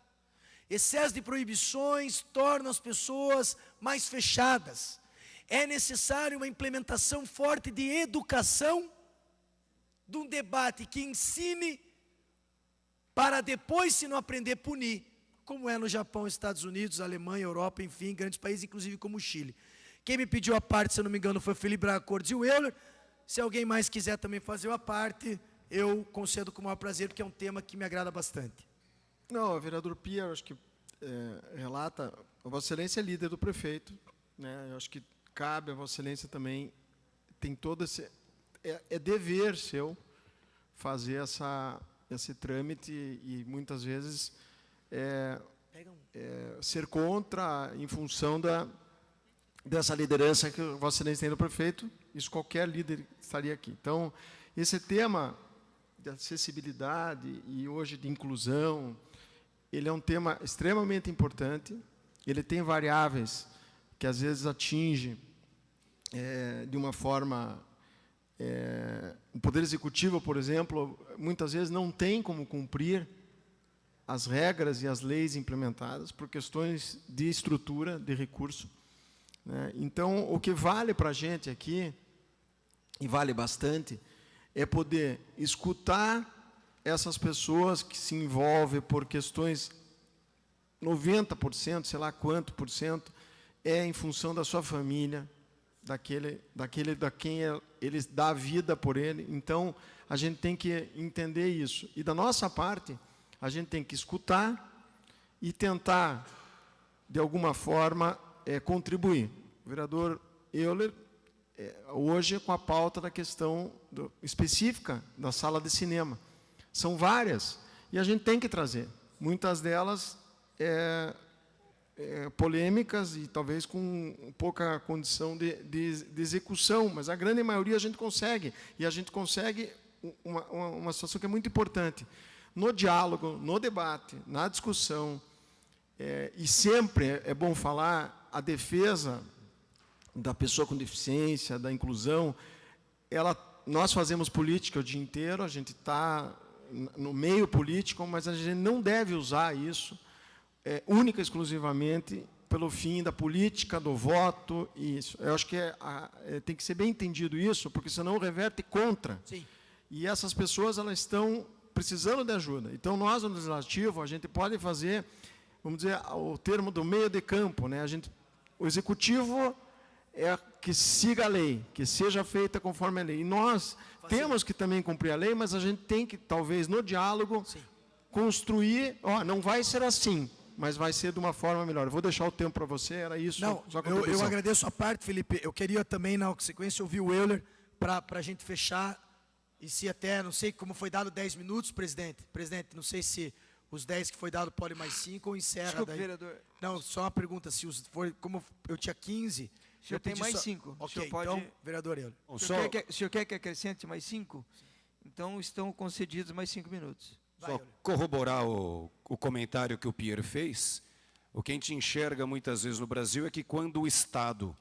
Excesso de proibições tornam as pessoas mais fechadas. É necessário uma implementação forte de educação, de um debate que ensine para depois, se não aprender, punir, como é no Japão, Estados Unidos, Alemanha, Europa, enfim, grandes países, inclusive como o Chile. Quem me pediu a parte, se eu não me engano, foi o Felipe Bracacordes e o Euler. Se alguém mais quiser também fazer a parte, eu concedo com o maior prazer, porque é um tema que me agrada bastante. Não, o vereador Pia, acho que relata, a Vossa Excelência é líder do prefeito, né? Eu acho que cabe a Vossa Excelência também, tem todo esse... É dever seu fazer esse trâmite e muitas vezes ser contra em função dessa liderança que Vossa Excelência tem do prefeito. Isso qualquer líder estaria aqui. Então, esse tema de acessibilidade e hoje de inclusão, ele é um tema extremamente importante. Ele tem variáveis que às vezes atinge de uma forma... o Poder Executivo, por exemplo, muitas vezes não tem como cumprir as regras e as leis implementadas por questões de estrutura, de recurso, né? Então, o que vale para a gente aqui, e vale bastante, é poder escutar essas pessoas que se envolvem por questões, 90%, sei lá quanto por cento, em função da sua família, da quem ele dá a vida por ele. Então, a gente tem que entender isso. E da nossa parte, a gente tem que escutar e tentar, de alguma forma, contribuir. O vereador Euler, hoje, com a pauta da questão específica da sala de cinema. São várias, e a gente tem que trazer. Muitas delas polêmicas e talvez com pouca condição de execução, mas a grande maioria a gente consegue, e a gente consegue uma situação que é muito importante. No diálogo, no debate, na discussão, e sempre é bom falar, a defesa da pessoa com deficiência, da inclusão, nós fazemos política o dia inteiro, a gente está no meio político, mas a gente não deve usar isso única e exclusivamente pelo fim da política, do voto, e isso. Eu acho que tem que ser bem entendido isso, porque senão reverte contra. Sim. E essas pessoas, elas estão precisando de ajuda. Então, nós, no Legislativo, a gente pode fazer, vamos dizer, o termo do meio de campo, né? O Executivo que siga a lei, que seja feita conforme a lei. E nós temos que também cumprir a lei, mas a gente tem que, talvez, no diálogo, construir, não vai ser assim, mas vai ser de uma forma melhor. Eu vou deixar o tempo para você, era isso. Não, eu agradeço a parte, Felipe. Eu queria também, na sequência, ouvir o Euler, para a gente fechar, e se até, não sei como foi dado 10 minutos, presidente. Presidente, não sei se os 10 que foi dado podem mais 5 ou encerra. Desculpe, daí. vereador. Não, só uma pergunta, como eu tinha 15... O senhor tem mais 5. Ok, então, vereador Euler. O senhor quer que acrescente mais 5? Então, estão concedidos mais 5 minutos. Só corroborar o comentário que o Pierre fez, o que a gente enxerga muitas vezes no Brasil é que quando o Estado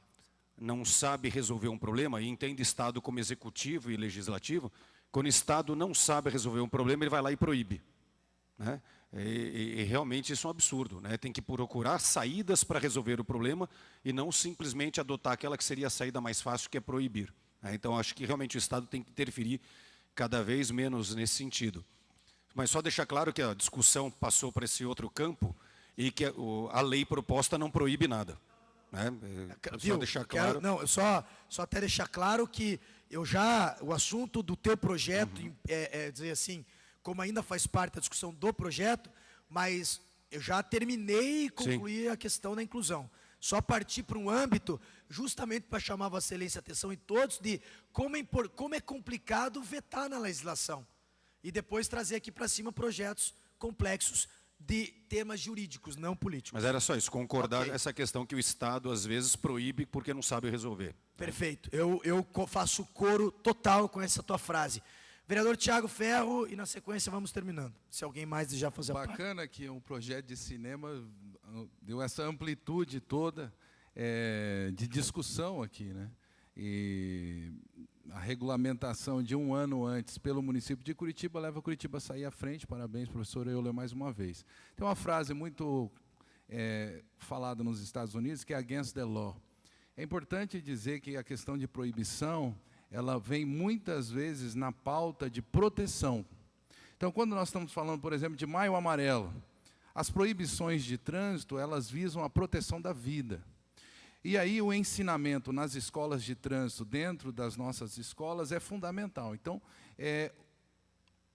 não sabe resolver um problema, e entende Estado como executivo e legislativo, quando o Estado não sabe resolver um problema, ele vai lá e proíbe, né? E realmente isso é um absurdo, né? Tem que procurar saídas para resolver o problema e não simplesmente adotar aquela que seria a saída mais fácil, que é proibir, né? Então, acho que realmente o Estado tem que interferir cada vez menos nesse sentido. Mas só deixar claro que a discussão passou para esse outro campo e que a lei proposta não proíbe nada, né? Só deixar claro. Só até deixar claro que o assunto do teu projeto, dizer assim, como ainda faz parte da discussão do projeto, mas eu já terminei e concluí a questão da inclusão. Só partir para um âmbito, justamente para chamar a Vossa Excelência a atenção em todos, de como é complicado vetar na legislação. E depois trazer aqui para cima projetos complexos de temas jurídicos, não políticos. Mas era só isso, concordar Ok. essa questão que o Estado, às vezes, proíbe porque não sabe resolver. Perfeito. Eu faço coro total com essa tua frase. Vereador Tiago Ferro, e na sequência vamos terminando. Se alguém mais desejar fazer a parte. Bacana que um projeto de cinema deu essa amplitude toda de discussão aqui, né? E a regulamentação de 1 ano antes pelo município de Curitiba leva Curitiba a sair à frente. Parabéns, professor Euler, mais uma vez. Tem uma frase muito falada nos Estados Unidos, que é against the law. É importante dizer que a questão de proibição, ela vem muitas vezes na pauta de proteção. Então, quando nós estamos falando, por exemplo, de Maio Amarelo, as proibições de trânsito, elas visam a proteção da vida. E aí o ensinamento nas escolas de trânsito, dentro das nossas escolas, é fundamental. Então,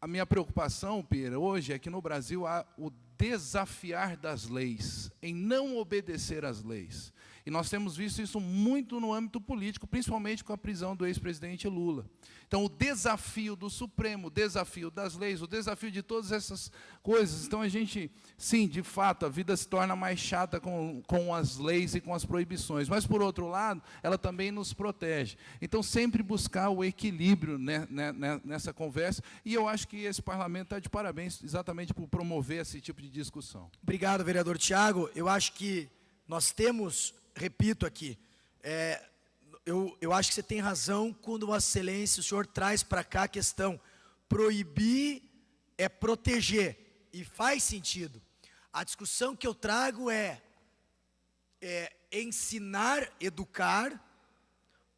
a minha preocupação, Pira, hoje é que no Brasil há o desafiar das leis, em não obedecer às leis. E nós temos visto isso muito no âmbito político, principalmente com a prisão do ex-presidente Lula. Então, o desafio do Supremo, o desafio das leis, o desafio de todas essas coisas. Então, a gente, sim, de fato, a vida se torna mais chata com as leis e com as proibições. Mas, por outro lado, ela também nos protege. Então, sempre buscar o equilíbrio, né, nessa conversa. E eu acho que esse parlamento está de parabéns exatamente por promover esse tipo de discussão. Obrigado, vereador Tiago. Eu acho que nós temos, repito aqui, eu acho que você tem razão quando, Vossa Excelência, o senhor traz para cá a questão, proibir é proteger, e faz sentido. A discussão que eu trago é ensinar, educar,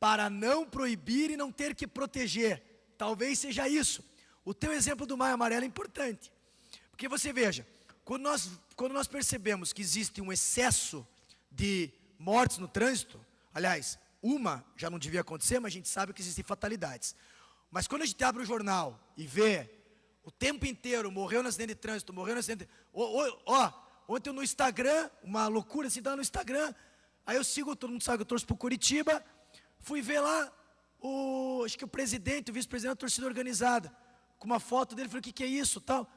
para não proibir e não ter que proteger. Talvez seja isso. O teu exemplo do Maio Amarelo é importante, porque você veja, quando nós percebemos que existe um excesso de mortes no trânsito, aliás, uma já não devia acontecer, mas a gente sabe que existem fatalidades. Mas quando a gente abre o jornal e vê o tempo inteiro, morreu no acidente de trânsito, morreu no acidente... Ontem no Instagram, uma loucura assim, no Instagram, aí eu sigo, todo mundo sabe que eu torço para o Curitiba, fui ver lá, acho que o presidente, o vice-presidente da torcida organizada, com uma foto dele, falei, o que é isso, tal?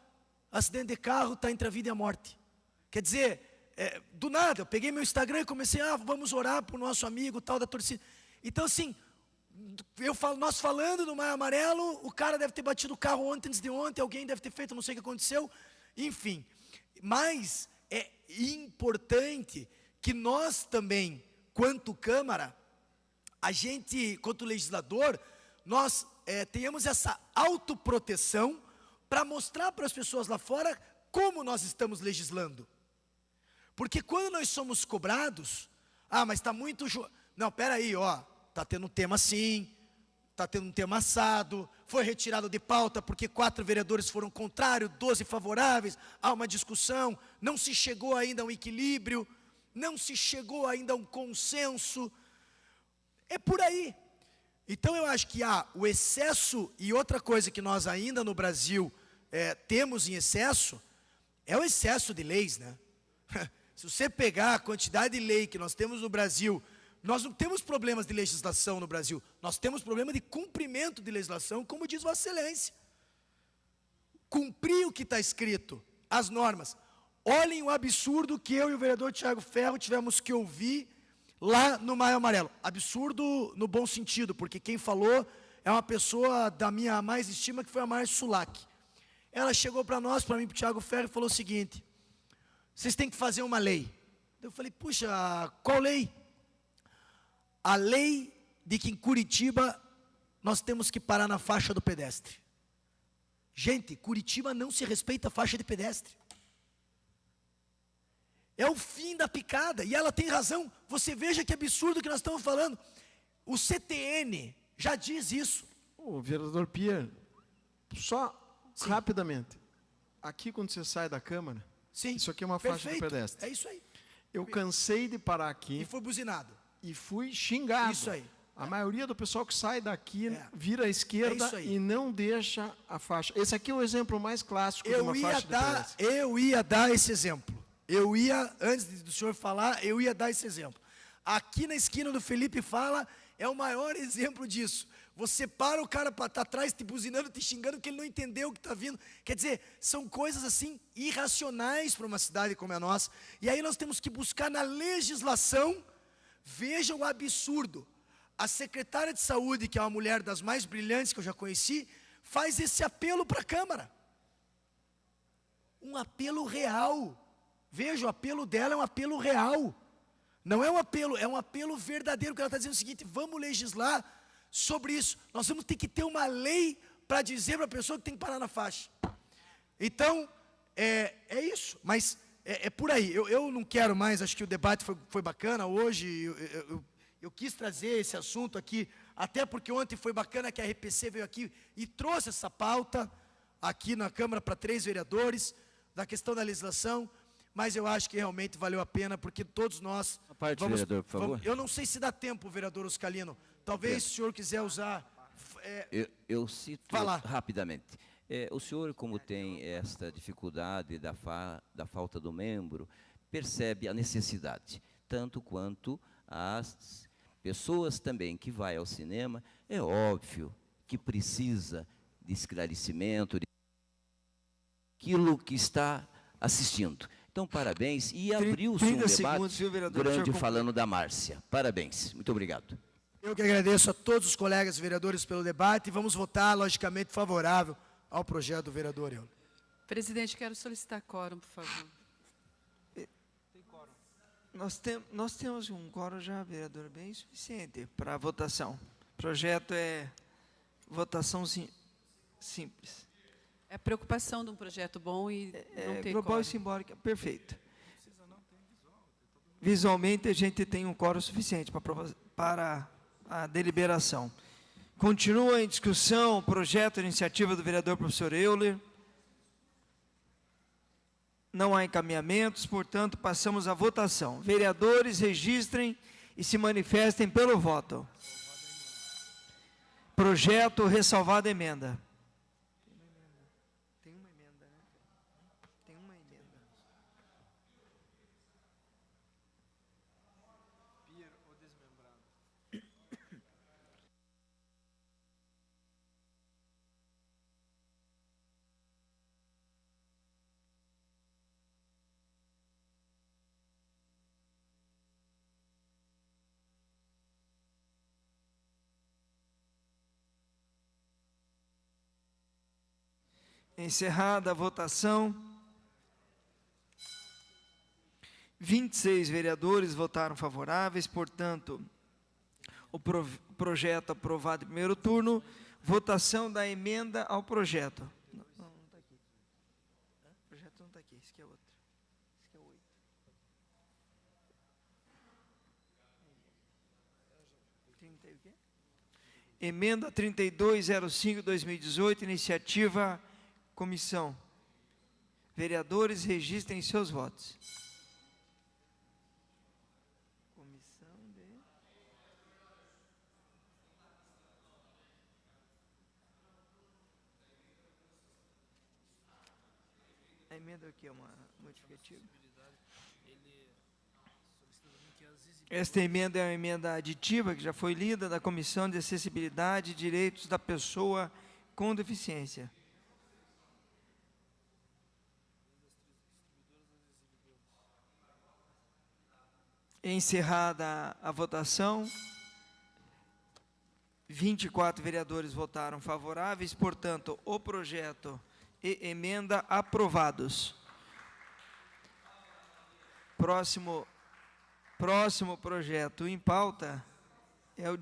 Acidente de carro, está entre a vida e a morte. Quer dizer, do nada, eu peguei meu Instagram e comecei, vamos orar para o nosso amigo, tal, da torcida. Então, assim, nós falando do Maio Amarelo, o cara deve ter batido o carro ontem, antes de ontem, alguém deve ter feito, não sei o que aconteceu, enfim. Mas é importante que nós também, quanto Câmara, a gente, quanto legislador, nós tenhamos essa autoproteção para mostrar para as pessoas lá fora como nós estamos legislando. Porque quando nós somos cobrados, mas está muito... Não, peraí, está tendo um tema assim, está tendo um tema assado, foi retirado de pauta porque 4 vereadores foram contrários, 12 favoráveis, há uma discussão, não se chegou ainda a um equilíbrio, não se chegou ainda a um consenso, é por aí. Então eu acho que há o excesso, e outra coisa que nós ainda no Brasil temos em excesso, é o excesso de leis, né? Se você pegar a quantidade de lei que nós temos no Brasil, nós não temos problemas de legislação no Brasil, nós temos problema de cumprimento de legislação, como diz Vossa Excelência. Cumprir o que está escrito, as normas. Olhem o absurdo que eu e o vereador Tiago Ferro tivemos que ouvir lá no Maio Amarelo. Absurdo no bom sentido, porque quem falou é uma pessoa da minha mais estima, que foi a Márcia Sulac. Ela chegou para nós, para mim, para o Tiago Ferro, e falou o seguinte, vocês têm que fazer uma lei. Eu falei, puxa, qual lei? A lei de que em Curitiba nós temos que parar na faixa do pedestre. Gente, Curitiba não se respeita a faixa de pedestre. É o fim da picada, e ela tem razão. Você veja que absurdo que nós estamos falando. O CTN já diz isso. O vereador Pierre, só rapidamente. Aqui quando você sai da Câmara, isso aqui é uma faixa de pedestre. É isso aí. Eu cansei de parar aqui. E foi buzinado. E fui xingado. Isso aí. A maioria do pessoal que sai daqui vira à esquerda e não deixa a faixa. Esse aqui é o exemplo mais clássico de uma faixa de pedestre. Eu ia dar esse exemplo. Antes do senhor falar, eu ia dar esse exemplo. Aqui na esquina do Felipe Fala, é o maior exemplo disso. Você para o cara para estar atrás, te buzinando, te xingando, porque ele não entendeu o que está vindo. Quer dizer, são coisas assim irracionais para uma cidade como a nossa. E aí nós temos que buscar na legislação. Veja o absurdo. A secretária de saúde, que é uma mulher das mais brilhantes que eu já conheci, faz esse apelo para a Câmara. Um apelo real. Veja, o apelo dela é um apelo real. Não é um apelo verdadeiro, que ela está dizendo o seguinte: vamos legislar sobre isso. Nós vamos ter que ter uma lei para dizer para a pessoa que tem que parar na faixa. Então, é isso, mas é por aí. Eu não quero mais, acho que o debate foi bacana hoje, eu quis trazer esse assunto aqui, até porque ontem foi bacana que a RPC veio aqui e trouxe essa pauta aqui na Câmara para 3 vereadores, da questão da legislação, mas eu acho que realmente valeu a pena, porque todos nós... A parte, vereador, por favor. Eu não sei se dá tempo, vereador Oscalino, talvez se o senhor quiser usar... Eu cito rapidamente. O senhor, como tem esta dificuldade da falta do membro, percebe a necessidade, tanto quanto as pessoas também que vão ao cinema, é óbvio que precisa de esclarecimento, de aquilo que está assistindo. Então, parabéns, e abriu-se um debate grande falando da Márcia. Parabéns, muito obrigado. Eu que agradeço a todos os colegas vereadores pelo debate, e vamos votar, logicamente, favorável ao projeto do vereador Euler. Presidente, quero solicitar quórum, por favor. Nós temos um quórum já, vereador, bem suficiente para a votação. O projeto é votação simples. É preocupação de um projeto bom e não ter global quórum. e simbólica, perfeito. Visualmente, a gente tem um quórum suficiente para a deliberação. Continua em discussão o projeto de iniciativa do vereador professor Euler. Não há encaminhamentos, portanto, passamos à votação. Vereadores, registrem e se manifestem pelo voto. Projeto ressalvado emenda. Tem uma emenda, né? Tem uma emenda. Pier ou desmembrado. Encerrada a votação, 26 vereadores votaram favoráveis, portanto, o projeto aprovado em primeiro turno. Votação da emenda ao projeto. Não está aqui. O projeto não está aqui, esse aqui é outro. Esse aqui é 8. Tem o quê? Emenda 3205/2018, iniciativa comissão. Vereadores, registrem seus votos. Comissão de... A emenda aqui é uma modificativa. Esta emenda é uma emenda aditiva, que já foi lida, da Comissão de Acessibilidade e Direitos da Pessoa com Deficiência. Encerrada a votação, 24 vereadores votaram favoráveis, portanto, o projeto e emenda aprovados. Próximo projeto em pauta é o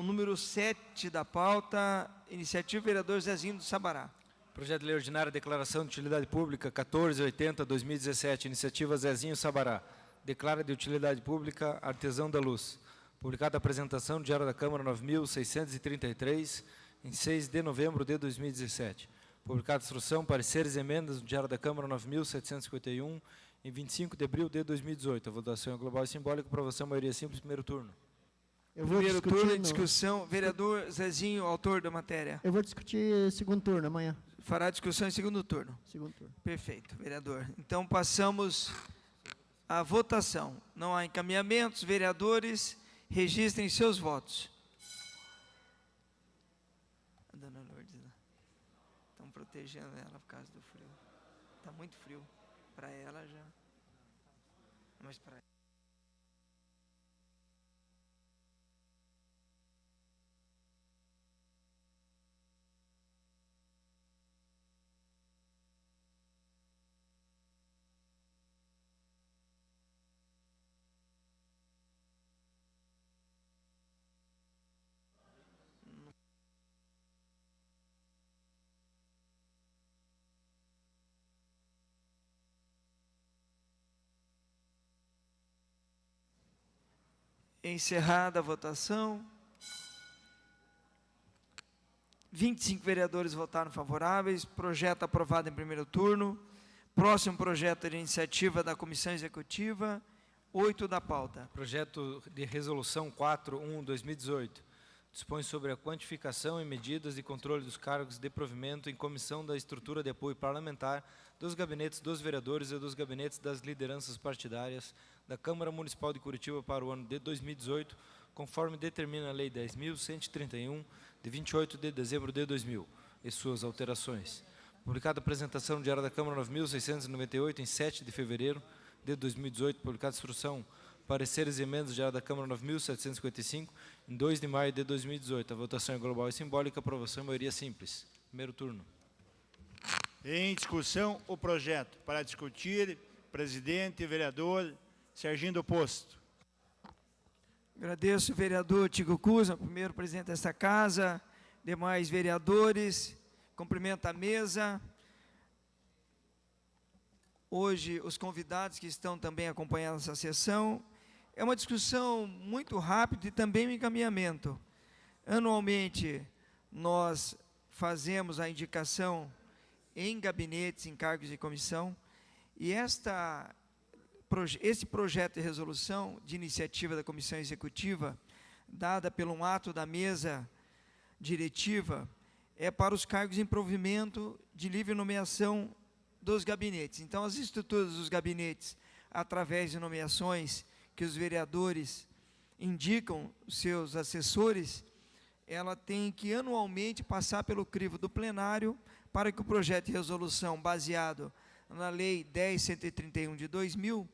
número 7 da pauta, iniciativa vereador Zezinho do Sabará. Projeto de Lei Ordinária, Declaração de Utilidade Pública 1480/2017, iniciativa Zezinho Sabará. Declara de utilidade pública Artesão da Luz. Publicada a apresentação, Diário da Câmara 9.633, em 6 de novembro de 2017. Publicada a instrução, pareceres e emendas no Diário da Câmara 9.751, em 25 de abril de 2018. A votação é global e simbólica, aprovação maioria simples, primeiro turno. Primeiro turno de discussão, vereador Zezinho, autor da matéria. Eu vou discutir segundo turno amanhã. Fará discussão em segundo turno. Segundo turno. Perfeito, vereador. Então, passamos à votação. Não há encaminhamentos, vereadores, registrem seus votos. protegendo ela por causa do frio. Está muito frio para ela já. Mas para encerrada a votação. 25 vereadores votaram favoráveis. Projeto aprovado em primeiro turno. Próximo projeto de iniciativa da Comissão Executiva, 8 da pauta. Projeto de Resolução 4/2018. Dispõe sobre a quantificação e medidas de controle dos cargos de provimento em comissão da estrutura de apoio parlamentar, dos gabinetes dos vereadores e dos gabinetes das lideranças partidárias da Câmara Municipal de Curitiba para o ano de 2018, conforme determina a Lei 10.131, de 28 de dezembro de 2000, e suas alterações. Publicada a apresentação no Diário da Câmara 9.698, em 7 de fevereiro de 2018, publicada a instrução pareceres e emendas do Diário da Câmara 9.755, em 2 de maio de 2018. A votação é global e simbólica, aprovação em maioria simples. Primeiro turno. Em discussão, o projeto. Para discutir, presidente, vereador Serginho do Posto. Agradeço o vereador Tigo Cusa, primeiro presidente desta casa, demais vereadores, cumprimento a mesa. Hoje, os convidados que estão também acompanhando essa sessão. É uma discussão muito rápida e também um encaminhamento. Anualmente, nós fazemos a indicação em gabinetes, em cargos de comissão, e esse projeto de resolução de iniciativa da Comissão Executiva, dada pelo um ato da mesa diretiva, é para os cargos em provimento de livre nomeação dos gabinetes. Então, as estruturas dos gabinetes, através de nomeações que os vereadores indicam os seus assessores, ela tem que anualmente passar pelo crivo do plenário para que o projeto de resolução baseado na Lei 10.131 de 2000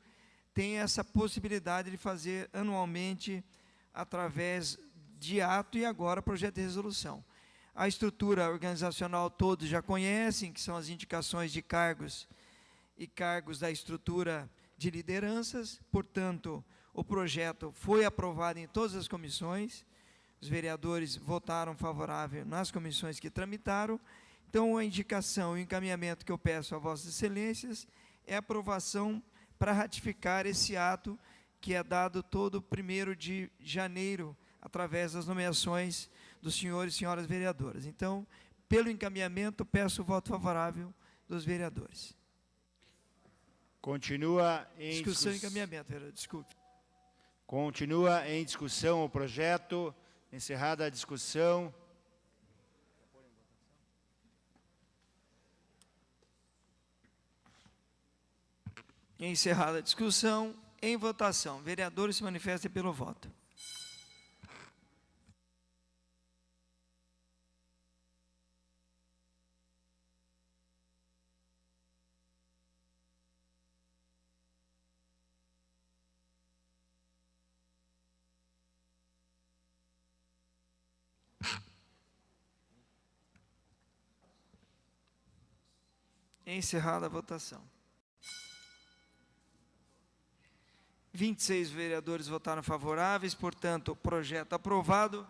tenha essa possibilidade de fazer anualmente através de ato e agora projeto de resolução. A estrutura organizacional todos já conhecem, que são as indicações de cargos e cargos da estrutura de lideranças. Portanto, o projeto foi aprovado em todas as comissões, os vereadores votaram favorável nas comissões que tramitaram. Então, a indicação e o encaminhamento que eu peço a vossas excelências é a aprovação para ratificar esse ato que é dado todo 1º de janeiro, através das nomeações dos senhores e senhoras vereadoras. Então, pelo encaminhamento, peço o voto favorável dos vereadores. Continua em discussão e encaminhamento, vereador, desculpe. Continua em discussão o projeto. Encerrada a discussão. Encerrada a discussão, em votação. Vereadores se manifestem pelo voto. Encerrada a votação. 26 vereadores votaram favoráveis, portanto, o projeto aprovado.